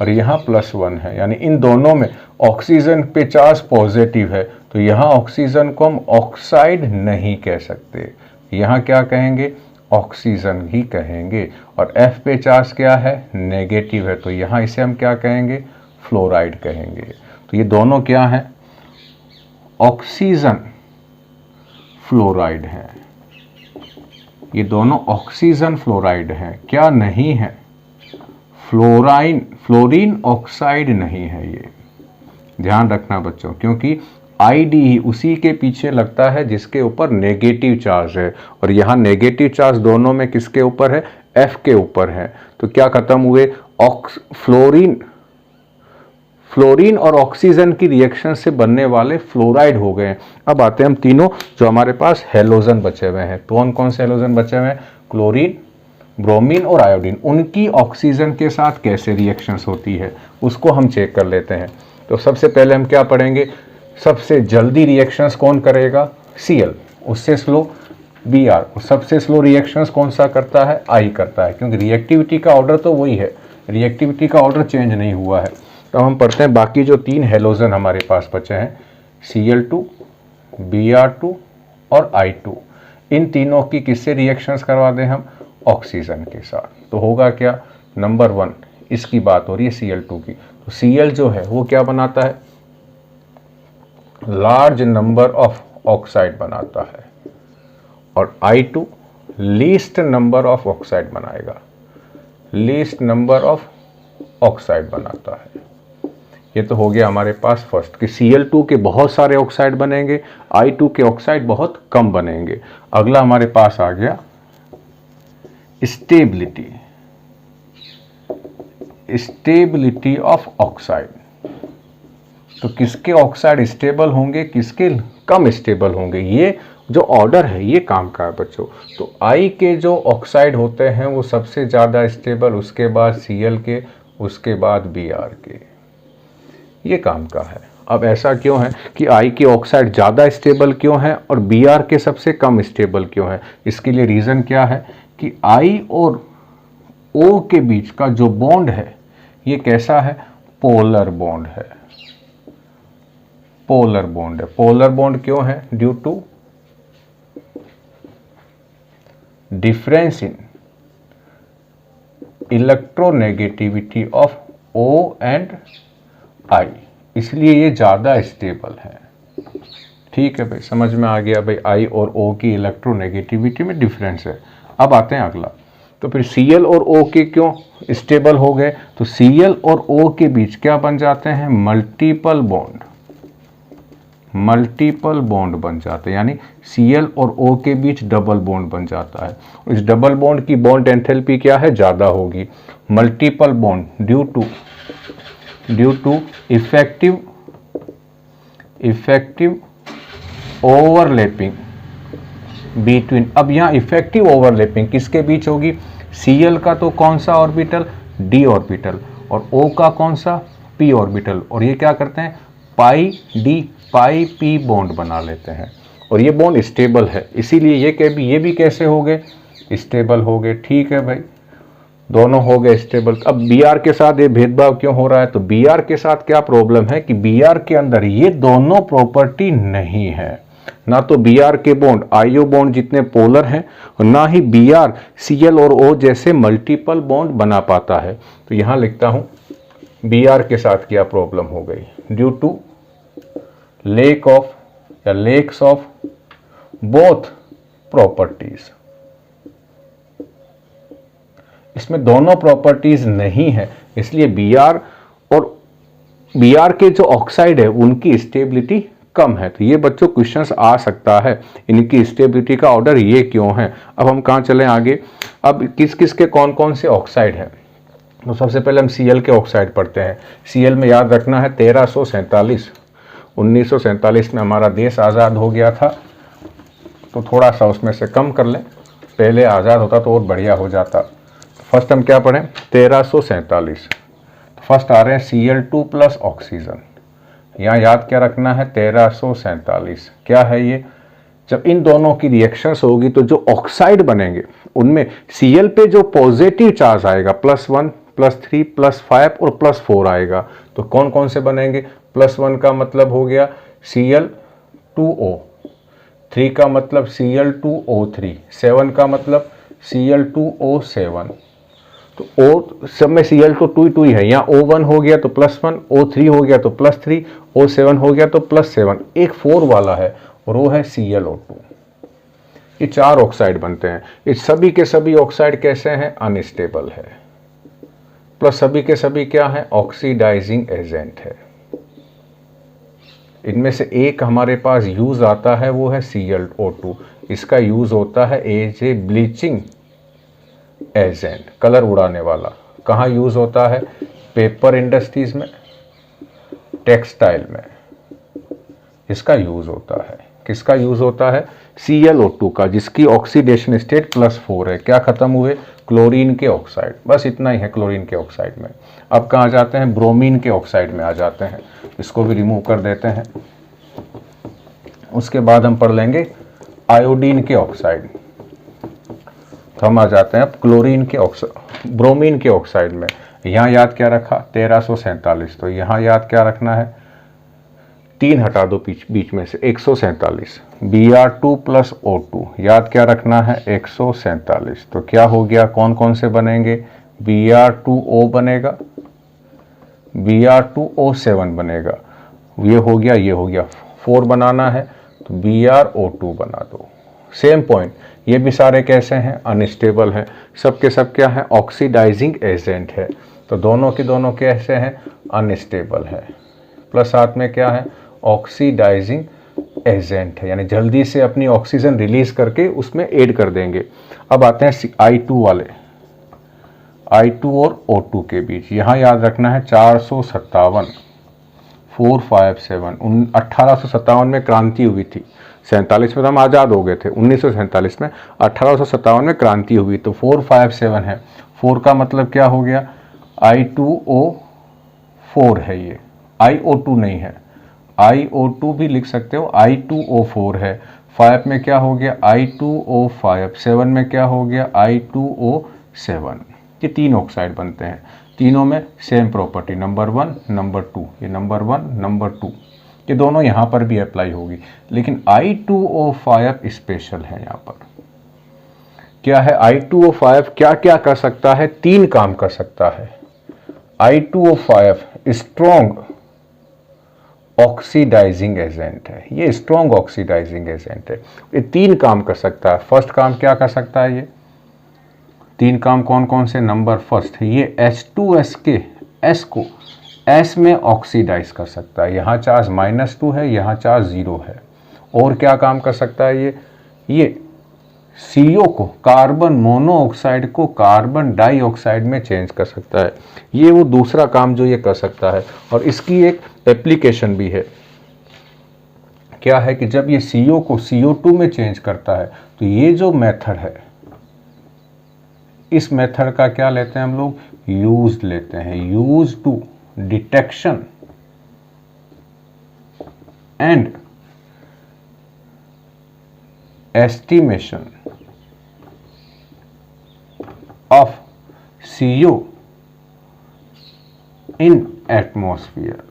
और यहाँ +1 है, यानी इन दोनों में ऑक्सीजन पे चार्ज पॉजिटिव है। तो यहाँ ऑक्सीजन को हम ऑक्साइड नहीं कह सकते, यहाँ क्या कहेंगे, ऑक्सीजन ही कहेंगे। और F पे चार्ज क्या है, नेगेटिव है, तो यहाँ इसे हम क्या कहेंगे, फ्लोराइड कहेंगे। तो ये दोनों क्या हैं, ऑक्सीजन फ्लोराइड है। ये दोनों ऑक्सीजन फ्लोराइड हैं, क्या नहीं है, फ्लोरीन ऑक्साइड नहीं है। ये ध्यान रखना बच्चों, क्योंकि ID उसी के पीछे लगता है जिसके ऊपर नेगेटिव चार्ज है। और यहाँ नेगेटिव चार्ज दोनों में किसके ऊपर है, F के ऊपर है। तो क्या खत्म हुए, फ्लोरीन और ऑक्सीजन की रिएक्शन से बनने वाले फ्लोराइड हो गए। अब आते हैं हम तीनों जो हमारे पास हेलोजन बचे हुए हैं। तो कौन से हेलोजन बचे हुए हैं, क्लोरीन, ब्रोमीन और आयोडीन। उनकी ऑक्सीजन के साथ कैसे रिएक्शंस होती है उसको हम चेक कर लेते हैं। तो सबसे पहले हम क्या पढ़ेंगे, सबसे जल्दी रिएक्शंस कौन करेगा, Cl, उससे स्लो Br। सबसे स्लो रिएक्शंस कौन सा करता है, I करता है, क्योंकि रिएक्टिविटी का ऑर्डर तो वही है, रिएक्टिविटी का ऑर्डर चेंज नहीं हुआ है। तो हम पढ़ते हैं बाकी जो 3 हेलोजन हमारे पास बचे हैं, Cl2, Br2 और I2। इन तीनों की किससे रिएक्शंस करवा दें हम, ऑक्सीजन के साथ। तो होगा क्या, नंबर 1 इसकी बात हो रही है Cl2 की। तो Cl जो है वो क्या बनाता है, लार्ज नंबर ऑफ ऑक्साइड बनाता है, और I2 least number of oxide बनाएगा, लीस्ट नंबर ऑफ ऑक्साइड बनाता है। ये तो हो गया हमारे पास फर्स्ट कि Cl2 के बहुत सारे ऑक्साइड बनेंगे, I2 के ऑक्साइड बहुत कम बनेंगे। अगला हमारे पास आ गया स्टेबिलिटी, स्टेबिलिटी ऑफ ऑक्साइड। तो किसके ऑक्साइड स्टेबल होंगे, किसके कम स्टेबल होंगे, ये जो ऑर्डर है ये काम का है बच्चों। तो I के जो ऑक्साइड होते हैं वो सबसे ज़्यादा स्टेबल, उसके बाद Cl के, उसके बाद Br के, ये काम का है। अब ऐसा क्यों है कि I के ऑक्साइड ज़्यादा स्टेबल क्यों है और Br के सबसे कम स्टेबल क्यों है, इसके लिए रीज़न क्या है कि I और O के बीच का जो बॉन्ड है ये कैसा है, पोलर बॉन्ड है, पोलर बॉन्ड है। पोलर बॉन्ड क्यों है, due to difference in electronegativity of O and I, इसलिए ये ज़्यादा स्टेबल है। ठीक है भाई, समझ में आ गया भाई, I और O की इलेक्ट्रोनेगेटिविटी में डिफरेंस है। अब आते हैं अगला, तो फिर Cl और O के क्यों स्टेबल हो गए, तो Cl और O के बीच क्या बन जाते हैं, मल्टीपल बॉन्ड, मल्टीपल बॉन्ड बन जाते हैं, यानी Cl और O के बीच डबल बॉन्ड बन जाता है। इस डबल बॉन्ड की बॉन्ड एंथैल्पी क्या है, ज़्यादा होगी। Multiple bond due to effective overlapping between. अब यहाँ इफेक्टिव ओवरलैपिंग किसके बीच होगी, Cl का तो कौन सा ऑर्बिटल, d ऑर्बिटल, और O का कौन सा, p ऑर्बिटल। और ये क्या करते हैं, पाई p बॉन्ड बना लेते हैं, और ये बॉन्ड स्टेबल है, इसीलिए ये भी कैसे हो गए, स्टेबल हो गए। ठीक है भाई, दोनों हो गए स्टेबल। अब Br के साथ ये भेदभाव क्यों हो रहा है, तो Br के साथ क्या प्रॉब्लम है कि Br के अंदर ये दोनों प्रॉपर्टी नहीं है। ना तो Br के बॉन्ड आईओ बॉन्ड जितने पोलर हैं और ना ही Br Cl और O जैसे मल्टीपल बॉन्ड बना पाता है। तो यहां लिखता हूं Br के साथ क्या प्रॉब्लम हो गई, ड्यू टू लेक ऑफ या लेक्स ऑफ बोथ प्रॉपर्टीज। इसमें दोनों प्रॉपर्टीज नहीं है, इसलिए Br और Br के जो ऑक्साइड है उनकी स्टेबिलिटी कम है। तो ये बच्चों क्वेश्चंस आ सकता है, इनकी स्टेबिलिटी का ऑर्डर ये क्यों है। अब हम कहाँ चलें आगे, अब किस किस के कौन कौन से ऑक्साइड हैं। तो सबसे पहले हम Cl के ऑक्साइड पढ़ते हैं। Cl में याद रखना है 1347, 1947 में हमारा देश आज़ाद हो गया था, तो थोड़ा सा उसमें से कम कर लें, पहले आज़ाद होता तो और बढ़िया हो जाता। फर्स्ट हम क्या पढ़ें, 1347। फर्स्ट आ रहे हैं Cl2 प्लस ऑक्सीजन। यहाँ याद क्या रखना है, 1347 क्या है ये, जब इन दोनों की रिएक्शंस होगी तो जो ऑक्साइड बनेंगे उनमें Cl पे जो पॉजिटिव चार्ज आएगा +1 +3 +5 और +4 आएगा। तो कौन कौन से बनेंगे, +1 का मतलब हो गया Cl2O, 3 का मतलब Cl2O3, 7 का मतलब Cl2O7। तो O सब में Cl तो 2 ही है, यहाँ O1 हो गया तो +1, O3 हो गया तो +3, O7 हो गया तो +7, एक 4 वाला है और वो है ClO2। ये 4 ऑक्साइड बनते हैं। ये सभी के सभी ऑक्साइड कैसे हैं, अनस्टेबल है, प्लस सभी के सभी क्या है, ऑक्सीडाइजिंग एजेंट है। इनमें से एक हमारे पास यूज आता है वो है ClO2, इसका यूज होता है as a bleaching agent, colour उड़ाने वाला। कहाँ यूज होता है, पेपर इंडस्ट्रीज में, टेक्सटाइल में इसका यूज होता है। किसका यूज होता है, ClO2 का, जिसकी ऑक्सीडेशन स्टेट +4 है। क्या खत्म हुए, क्लोरीन के ऑक्साइड, बस इतना ही है क्लोरीन के ऑक्साइड में। अब कहाँ जाते हैं, ब्रोमीन के ऑक्साइड में आ जाते हैं, इसको भी रिमूव कर देते हैं। उसके बाद हम पढ़ लेंगे आयोडीन के ऑक्साइड। तो हम आ जाते हैं अब क्लोरीन के ऑक्साइड, ब्रोमीन के ऑक्साइड में। यहाँ याद क्या रखा, 1347, तो यहाँ याद क्या रखना है, 3 हटा दो बीच में से, 147, Br2 प्लस O2, याद क्या रखना है 147। तो क्या हो गया, कौन कौन से बनेंगे, Br2O बनेगा, Br2O7 बनेगा, ये हो गया, ये हो गया, 4 बनाना है तो BrO2 बना दो। सेम पॉइंट, ये भी सारे कैसे हैं, अनस्टेबल हैं, सब के सब क्या है, ऑक्सीडाइजिंग एजेंट है। तो दोनों के दोनों कैसे हैं, अनस्टेबल है, प्लस साथ में क्या है, ऑक्सीडाइजिंग एजेंट है, यानी जल्दी से अपनी ऑक्सीजन रिलीज करके उसमें ऐड कर देंगे। अब आते हैं I2 वाले, I2 और O2 के बीच। यहाँ याद रखना है 457, 457, 1857 में क्रांति हुई थी, 47 में तो हम आज़ाद हो गए थे, 1947 में, 1857 में क्रांति हुई, तो 457 है। 4 का मतलब क्या हो गया, I2O4 है, ये IO2 नहीं है, IO2 भी लिख सकते हो, I2O4 है। 5 में क्या हो गया, I2O5, 7 में क्या हो गया, I2O7। ये 3 ऑक्साइड बनते हैं, तीनों में सेम प्रॉपर्टी, नंबर 1 नंबर 2, ये नंबर 1 नंबर 2, ये दोनों यहाँ पर भी अप्लाई होगी। लेकिन I2O5 स्पेशल है, यहाँ पर क्या है, I2O5 क्या क्या कर सकता है, 3 काम कर सकता है। I2O5 स्ट्रॉन्ग ऑक्सीडाइजिंग एजेंट है, ये स्ट्रॉन्ग ऑक्सीडाइजिंग एजेंट है, ये 3 काम कर सकता है। फर्स्ट काम क्या कर सकता है, ये 3 काम कौन कौन से, नंबर फर्स्ट, ये H2S के S को S में ऑक्सीडाइज कर सकता है, यहाँ चार्ज -2 है, यहाँ चार्ज 0 है। और क्या काम कर सकता है, ये CO को, कार्बन मोनोऑक्साइड को कार्बन डाइऑक्साइड में चेंज कर सकता है। ये वो दूसरा काम जो ये कर सकता है, और इसकी एक एप्लीकेशन भी है। क्या है कि जब ये CO को CO2 में चेंज करता है, तो ये जो मेथड है, इस मेथड का क्या लेते हैं हम लोग, यूज लेते हैं, use to detection and estimation of CO in atmosphere.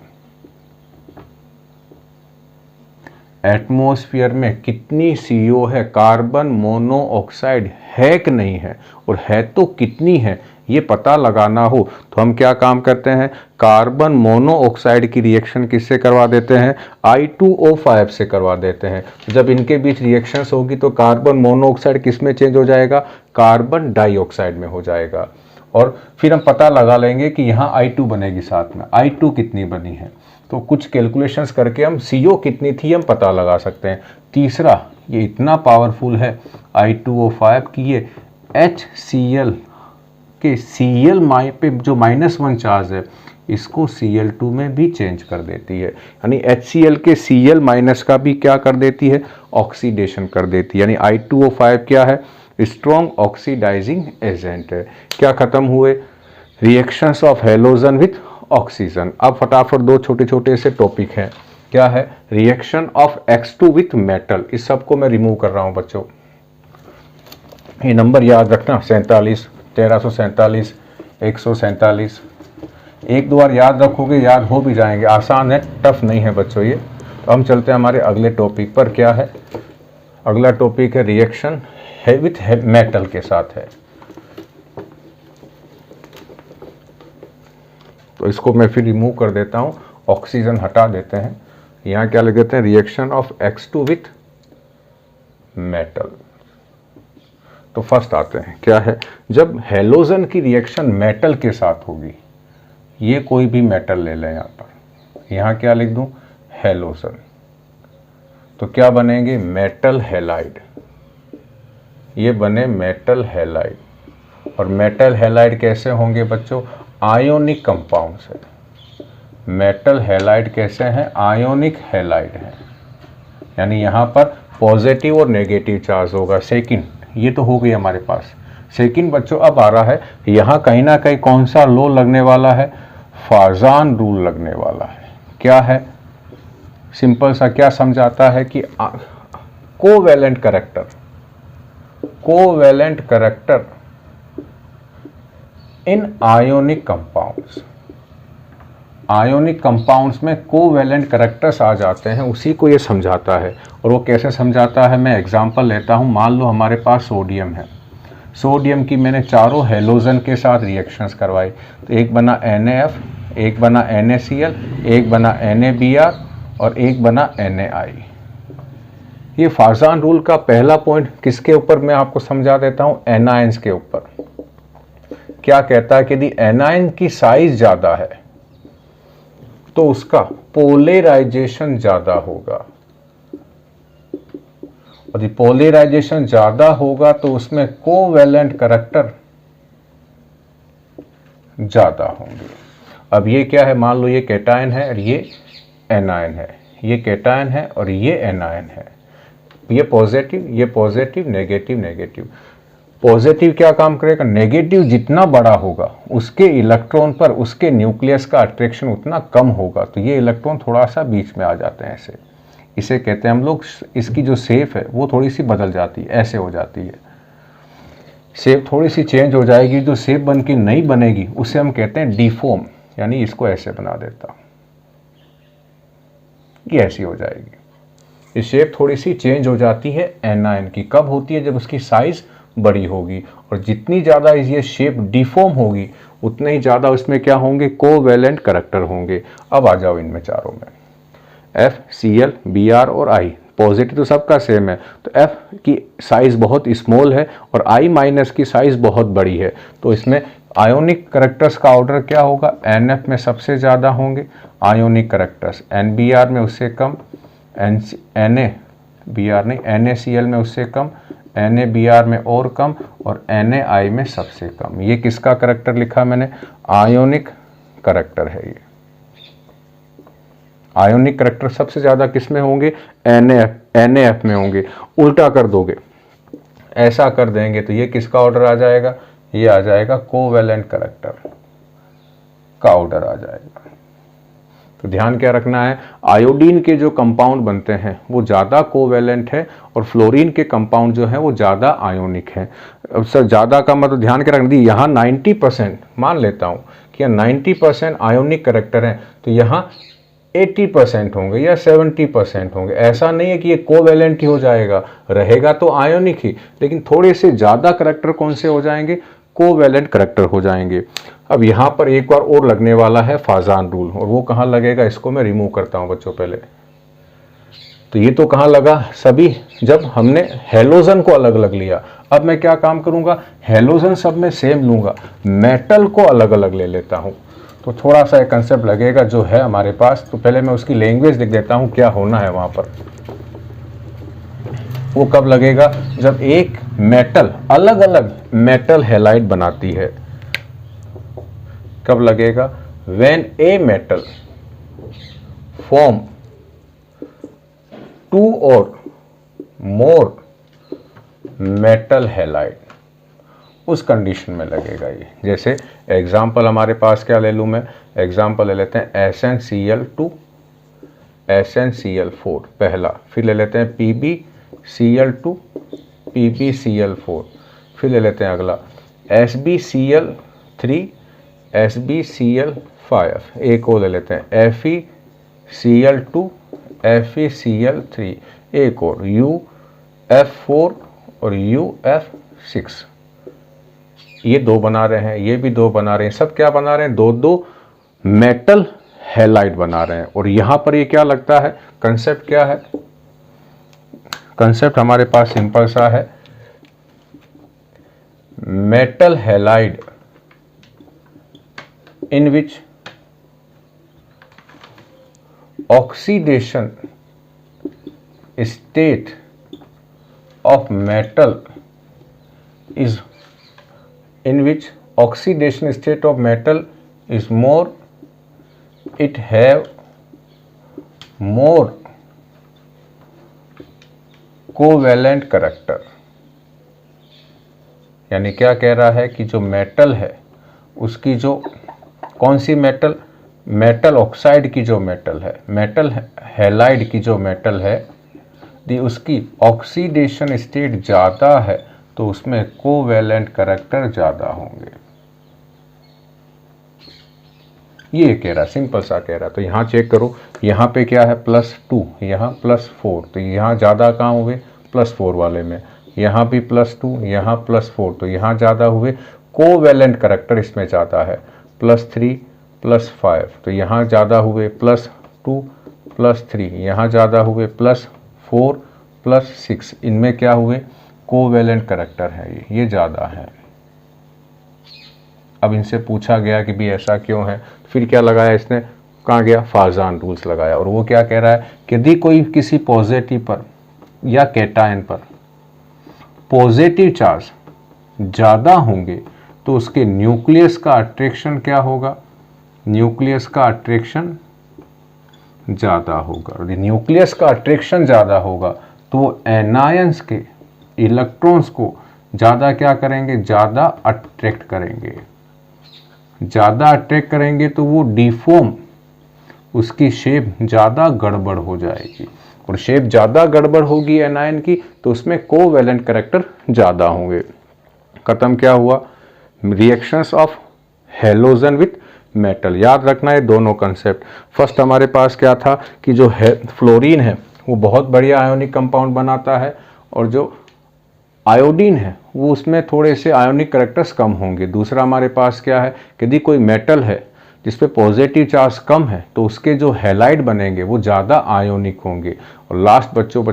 Atmosphere में कितनी CO है, कार्बन मोनोऑक्साइड है कि नहीं है, और है तो कितनी है, ये पता लगाना हो तो हम क्या काम करते हैं, कार्बन मोनोऑक्साइड की रिएक्शन किससे करवा देते हैं, I2O5 से करवा देते हैं। जब इनके बीच रिएक्शंस होगी तो कार्बन मोनोऑक्साइड किस में चेंज हो जाएगा, कार्बन डाइऑक्साइड में हो जाएगा। और फिर हम पता लगा लेंगे कि यहाँ I2 बनेगी, साथ में I2 कितनी बनी है, तो कुछ कैलकुलेशंस करके हम CO कितनी थी हम पता लगा सकते हैं। तीसरा, ये इतना पावरफुल है I2O5 कि ये HCl के Cl पे जो -1 चार्ज है इसको Cl2 में भी चेंज कर देती है, यानी HCl के Cl- का भी क्या कर देती है, ऑक्सीडेशन कर देती है। यानी I2O5 क्या है, स्ट्रॉन्ग ऑक्सीडाइजिंग एजेंट है। क्या खत्म हुए, reactions of halogen with oxygen. अब फटाफट दो छोटे छोटे से टॉपिक हैं, क्या है, reaction of X2 with metal. इस सब को मैं रिमूव कर रहा हूं बच्चों, ये नंबर याद रखना, 47, 1347, 147, एक दो बार याद रखोगे याद हो भी जाएंगे, आसान है, टफ नहीं है बच्चों ये। तो हम चलते हैं हमारे अगले टॉपिक पर। क्या है अगला टॉपिक, है रिएक्शन विथ मेटल के साथ है। तो इसको मैं फिर रिमूव कर देता हूं, ऑक्सीजन हटा देते हैं, यहां क्या लिख देते हैं, reaction of X2 with metal. तो फर्स्ट आते हैं, क्या है, जब हेलोजन की रिएक्शन मेटल के साथ होगी, ये कोई भी मेटल ले लें, यहाँ पर यहाँ क्या लिख दूं, हेलोजन, तो क्या बनेंगे, मेटल हैलाइड, ये बने मेटल हैलाइड। और मेटल हैलाइड कैसे होंगे बच्चों, आयोनिक कंपाउंड से। मेटल हैलाइड कैसे हैं, आयोनिक हैलाइड है, यानी यहाँ पर पॉजिटिव और नेगेटिव चार्ज होगा। सेकंड, ये तो हो गई हमारे पास। सेकंड बच्चों अब आ रहा है, यहाँ कहीं ना कहीं कौन सा लॉ लगने वाला है, फाजान रूल लगने वाला है। क्या है, सिंपल सा क्या समझाता है कि covalent character in ionic compounds, ionic compounds में कोवेलेंट करेक्टर्स आ जाते हैं, उसी को ये समझाता है। और वो कैसे समझाता है, मैं एग्जांपल लेता हूँ। मान लो हमारे पास सोडियम है, सोडियम की मैंने चारों हेलोजन के साथ रिएक्शंस करवाई, तो एक बना NaF, एक बना NaCl, एक बना NaBr और एक बना NaI। ये फाजान रूल का पहला पॉइंट किसके ऊपर मैं आपको समझा देता हूँ, एनायंस के ऊपर। क्या कहता है कि यदि एनायन की साइज ज़्यादा है तो उसका पोलराइजेशन ज़्यादा होगा, और यदि पोलराइजेशन ज़्यादा होगा तो उसमें कोवेलेंट करेक्टर ज़्यादा होंगे। अब ये क्या है, मान लो ये कैटायन है और ये एनायन है, ये कैटायन है और ये एनायन है, ये पॉजिटिव, नेगेटिव। पॉजिटिव क्या काम करेगा, नेगेटिव जितना बड़ा होगा उसके इलेक्ट्रॉन पर उसके न्यूक्लियस का अट्रैक्शन उतना कम होगा, तो ये इलेक्ट्रॉन थोड़ा सा बीच में आ जाते हैं ऐसे। इसे कहते हैं हम लोग, इसकी जो शेप है वो थोड़ी सी बदल जाती है, ऐसे हो जाती है, शेप थोड़ी सी चेंज हो जाएगी। जो शेप बन के नहीं बनेगी उसे हम कहते हैं डिफॉर्म, यानी इसको ऐसे बना देता, ये ऐसी हो जाएगी। ये शेप थोड़ी सी चेंज हो जाती है एनायन की, कब होती है, जब उसकी साइज बड़ी होगी, और जितनी ज़्यादा ये शेप डिफॉर्म होगी उतने ही ज़्यादा उसमें क्या होंगे, कोवेलेंट करेक्टर होंगे। अब आ जाओ इनमें चारों में, FCl, Br और I, पॉजिटिव तो सबका सेम है, तो F की साइज बहुत स्मॉल है और I- की साइज बहुत बड़ी है, तो इसमें आयोनिक करेक्टर्स का ऑर्डर क्या होगा, NF में सबसे ज़्यादा होंगे आयोनिक करेक्टर्स, NBr में उससे कम, NaCl में उससे कम, NaBr में और कम, और NaI में सबसे कम। ये किसका करेक्टर लिखा मैंने, आयोनिक करेक्टर है ये। आयोनिक करेक्टर सबसे ज़्यादा किस में होंगे, NaF में होंगे। उल्टा कर दोगे, ऐसा कर देंगे तो ये किसका ऑर्डर आ जाएगा, ये आ जाएगा कोवेलेंट करेक्टर का ऑर्डर आ जाएगा। तो ध्यान क्या रखना है, आयोडीन के जो कंपाउंड बनते हैं वो ज़्यादा कोवेलेंट है, और फ्लोरीन के कंपाउंड जो है वो ज़्यादा आयोनिक है। अब सर ज़्यादा का मतलब ध्यान क्या रखना, यहाँ 90% मान लेता हूँ कि 90% आयोनिक करेक्टर हैं, तो यहाँ 80% होंगे या 70% होंगे। ऐसा नहीं है कि ये कोवैलेंट ही हो जाएगा, रहेगा तो आयोनिक ही, लेकिन थोड़े से ज़्यादा करैक्टर कौन से हो जाएंगे, कोवैलेंट करैक्टर हो जाएंगे। अब यहाँ पर एक बार और लगने वाला है फाजान रूल, और वो कहाँ लगेगा, इसको मैं रिमूव करता हूँ बच्चों पहले। तो ये तो कहाँ लगा, सभी जब हमने हेलोजन को अलग अलग लिया। अब मैं क्या काम करूँगा, हेलोजन सब में सेम लूँगा, मेटल को अलग अलग ले लेता हूँ। तो थोड़ा सा एक कंसेप्ट लगेगा जो है हमारे पास। तो पहले मैं उसकी लैंग्वेज लिख देता हूँ क्या होना है वहाँ पर। वो कब लगेगा, जब एक मेटल अलग अलग मेटल हैलाइड बनाती है। कब लगेगा, व्हेन ए मेटल फॉर्म 2 और मोर मेटल हैलाइड, उस कंडीशन में लगेगा ये। जैसे एग्जाम्पल हमारे पास क्या ले लूँ मैं, एग्जाम्पल ले लेते हैं SnCl2 SnCl4 पहला, फिर ले लेते हैं PbCl2 PbCl4, फिर ले लेते हैं अगला SbCl3 SbCl5, एक और ले लेते हैं FeCl2 FeCl3, एक और UF4 और UF6। ये 2 बना रहे हैं, ये भी 2 बना रहे हैं, सब क्या बना रहे हैं, 2 मेटल हैलाइड बना रहे हैं। और यहां पर ये क्या लगता है, कंसेप्ट क्या है, कंसेप्ट हमारे पास सिंपल सा है, metal halide in which oxidation state of metal is in which oxidation state of metal is more, it have more covalent character। यानी क्या कह रहा है कि जो मेटल है उसकी जो, कौन सी मेटल, मेटल ऑक्साइड की जो मेटल है, मेटल हैलाइड की जो मेटल है, उसकी ऑक्सीडेशन स्टेट ज़्यादा है तो उसमें कोवैलेंट करैक्टर ज़्यादा होंगे। ये कह रहा, सिंपल सा कह रहा। तो यहाँ चेक करो, यहाँ पे क्या है +2, यहाँ +4, तो यहाँ ज़्यादा कहाँ हुए, +4 वाले में, यहाँ भी +2, यहाँ +4, तो यहाँ ज़्यादा हुए, कोवैलेंट करैक्टर इसमें ज़्यादा है, +3 +5, तो यहाँ ज़्यादा हुए, +2 +3, यहाँ ज़्यादा हुए, +4 +6, इनमें क्या हुए, कोवैलेंट करैक्टर है, ये ज़्यादा है। अब इनसे पूछा गया कि भी ऐसा क्यों है, फिर क्या लगाया इसने, कहाँ गया, फाजान रूल्स लगाया। और वो क्या कह रहा है कि यदि कोई किसी पॉजिटिव पर या कैटायन पर पॉजिटिव चार्ज ज़्यादा होंगे तो उसके न्यूक्लियस का अट्रैक्शन क्या होगा, न्यूक्लियस का अट्रैक्शन ज़्यादा होगा। और न्यूक्लियस का अट्रैक्शन ज़्यादा होगा तो वो एनायंस के इलेक्ट्रॉन्स को ज़्यादा क्या करेंगे, ज़्यादा अट्रैक्ट करेंगे। ज़्यादा अट्रैक्ट करेंगे तो वो डिफॉर्म, उसकी शेप ज़्यादा गड़बड़ हो जाएगी, और शेप ज़्यादा गड़बड़ होगी एनायन की तो उसमें कोवैलेंट करैक्टर ज़्यादा होंगे। खत्म क्या हुआ, reactions of halogen with metal. याद रखना है दोनों कंसेप्ट। फर्स्ट हमारे पास क्या था कि जो है फ्लोरीन है वो बहुत बढ़िया आयोनिक कंपाउंड बनाता है, और जो आयोडीन है वो उसमें थोड़े से आयोनिक करैक्टर्स कम होंगे। दूसरा हमारे पास क्या है कि यदि कोई मेटल है जिस पे पॉजिटिव चार्ज कम है तो उसके जो हैलाइड बनेंगे वो ज़्यादा आयोनिक होंगे। और लास्ट बच्चों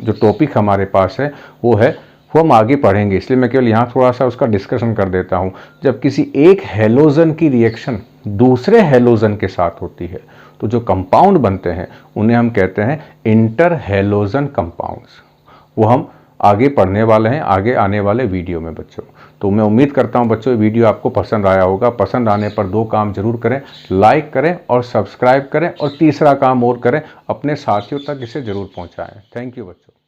जो टॉपिक हमारे पास है वो है, वो हम आगे पढ़ेंगे, इसलिए मैं केवल यहाँ थोड़ा सा उसका डिस्कशन कर देता हूँ। जब किसी एक हेलोजन की रिएक्शन दूसरे हेलोजन के साथ होती है तो जो कंपाउंड बनते हैं उन्हें हम कहते हैं इंटर हेलोजन कंपाउंड्स। वो हम आगे पढ़ने वाले हैं आगे आने वाले वीडियो में बच्चों। तो मैं उम्मीद करता हूं बच्चों वीडियो आपको पसंद आया होगा। पसंद आने पर 2 काम जरूर करें, लाइक करें और सब्सक्राइब करें, और तीसरा काम और करें, अपने साथियों तक इसे जरूर पहुंचाएं। थैंक यू बच्चों।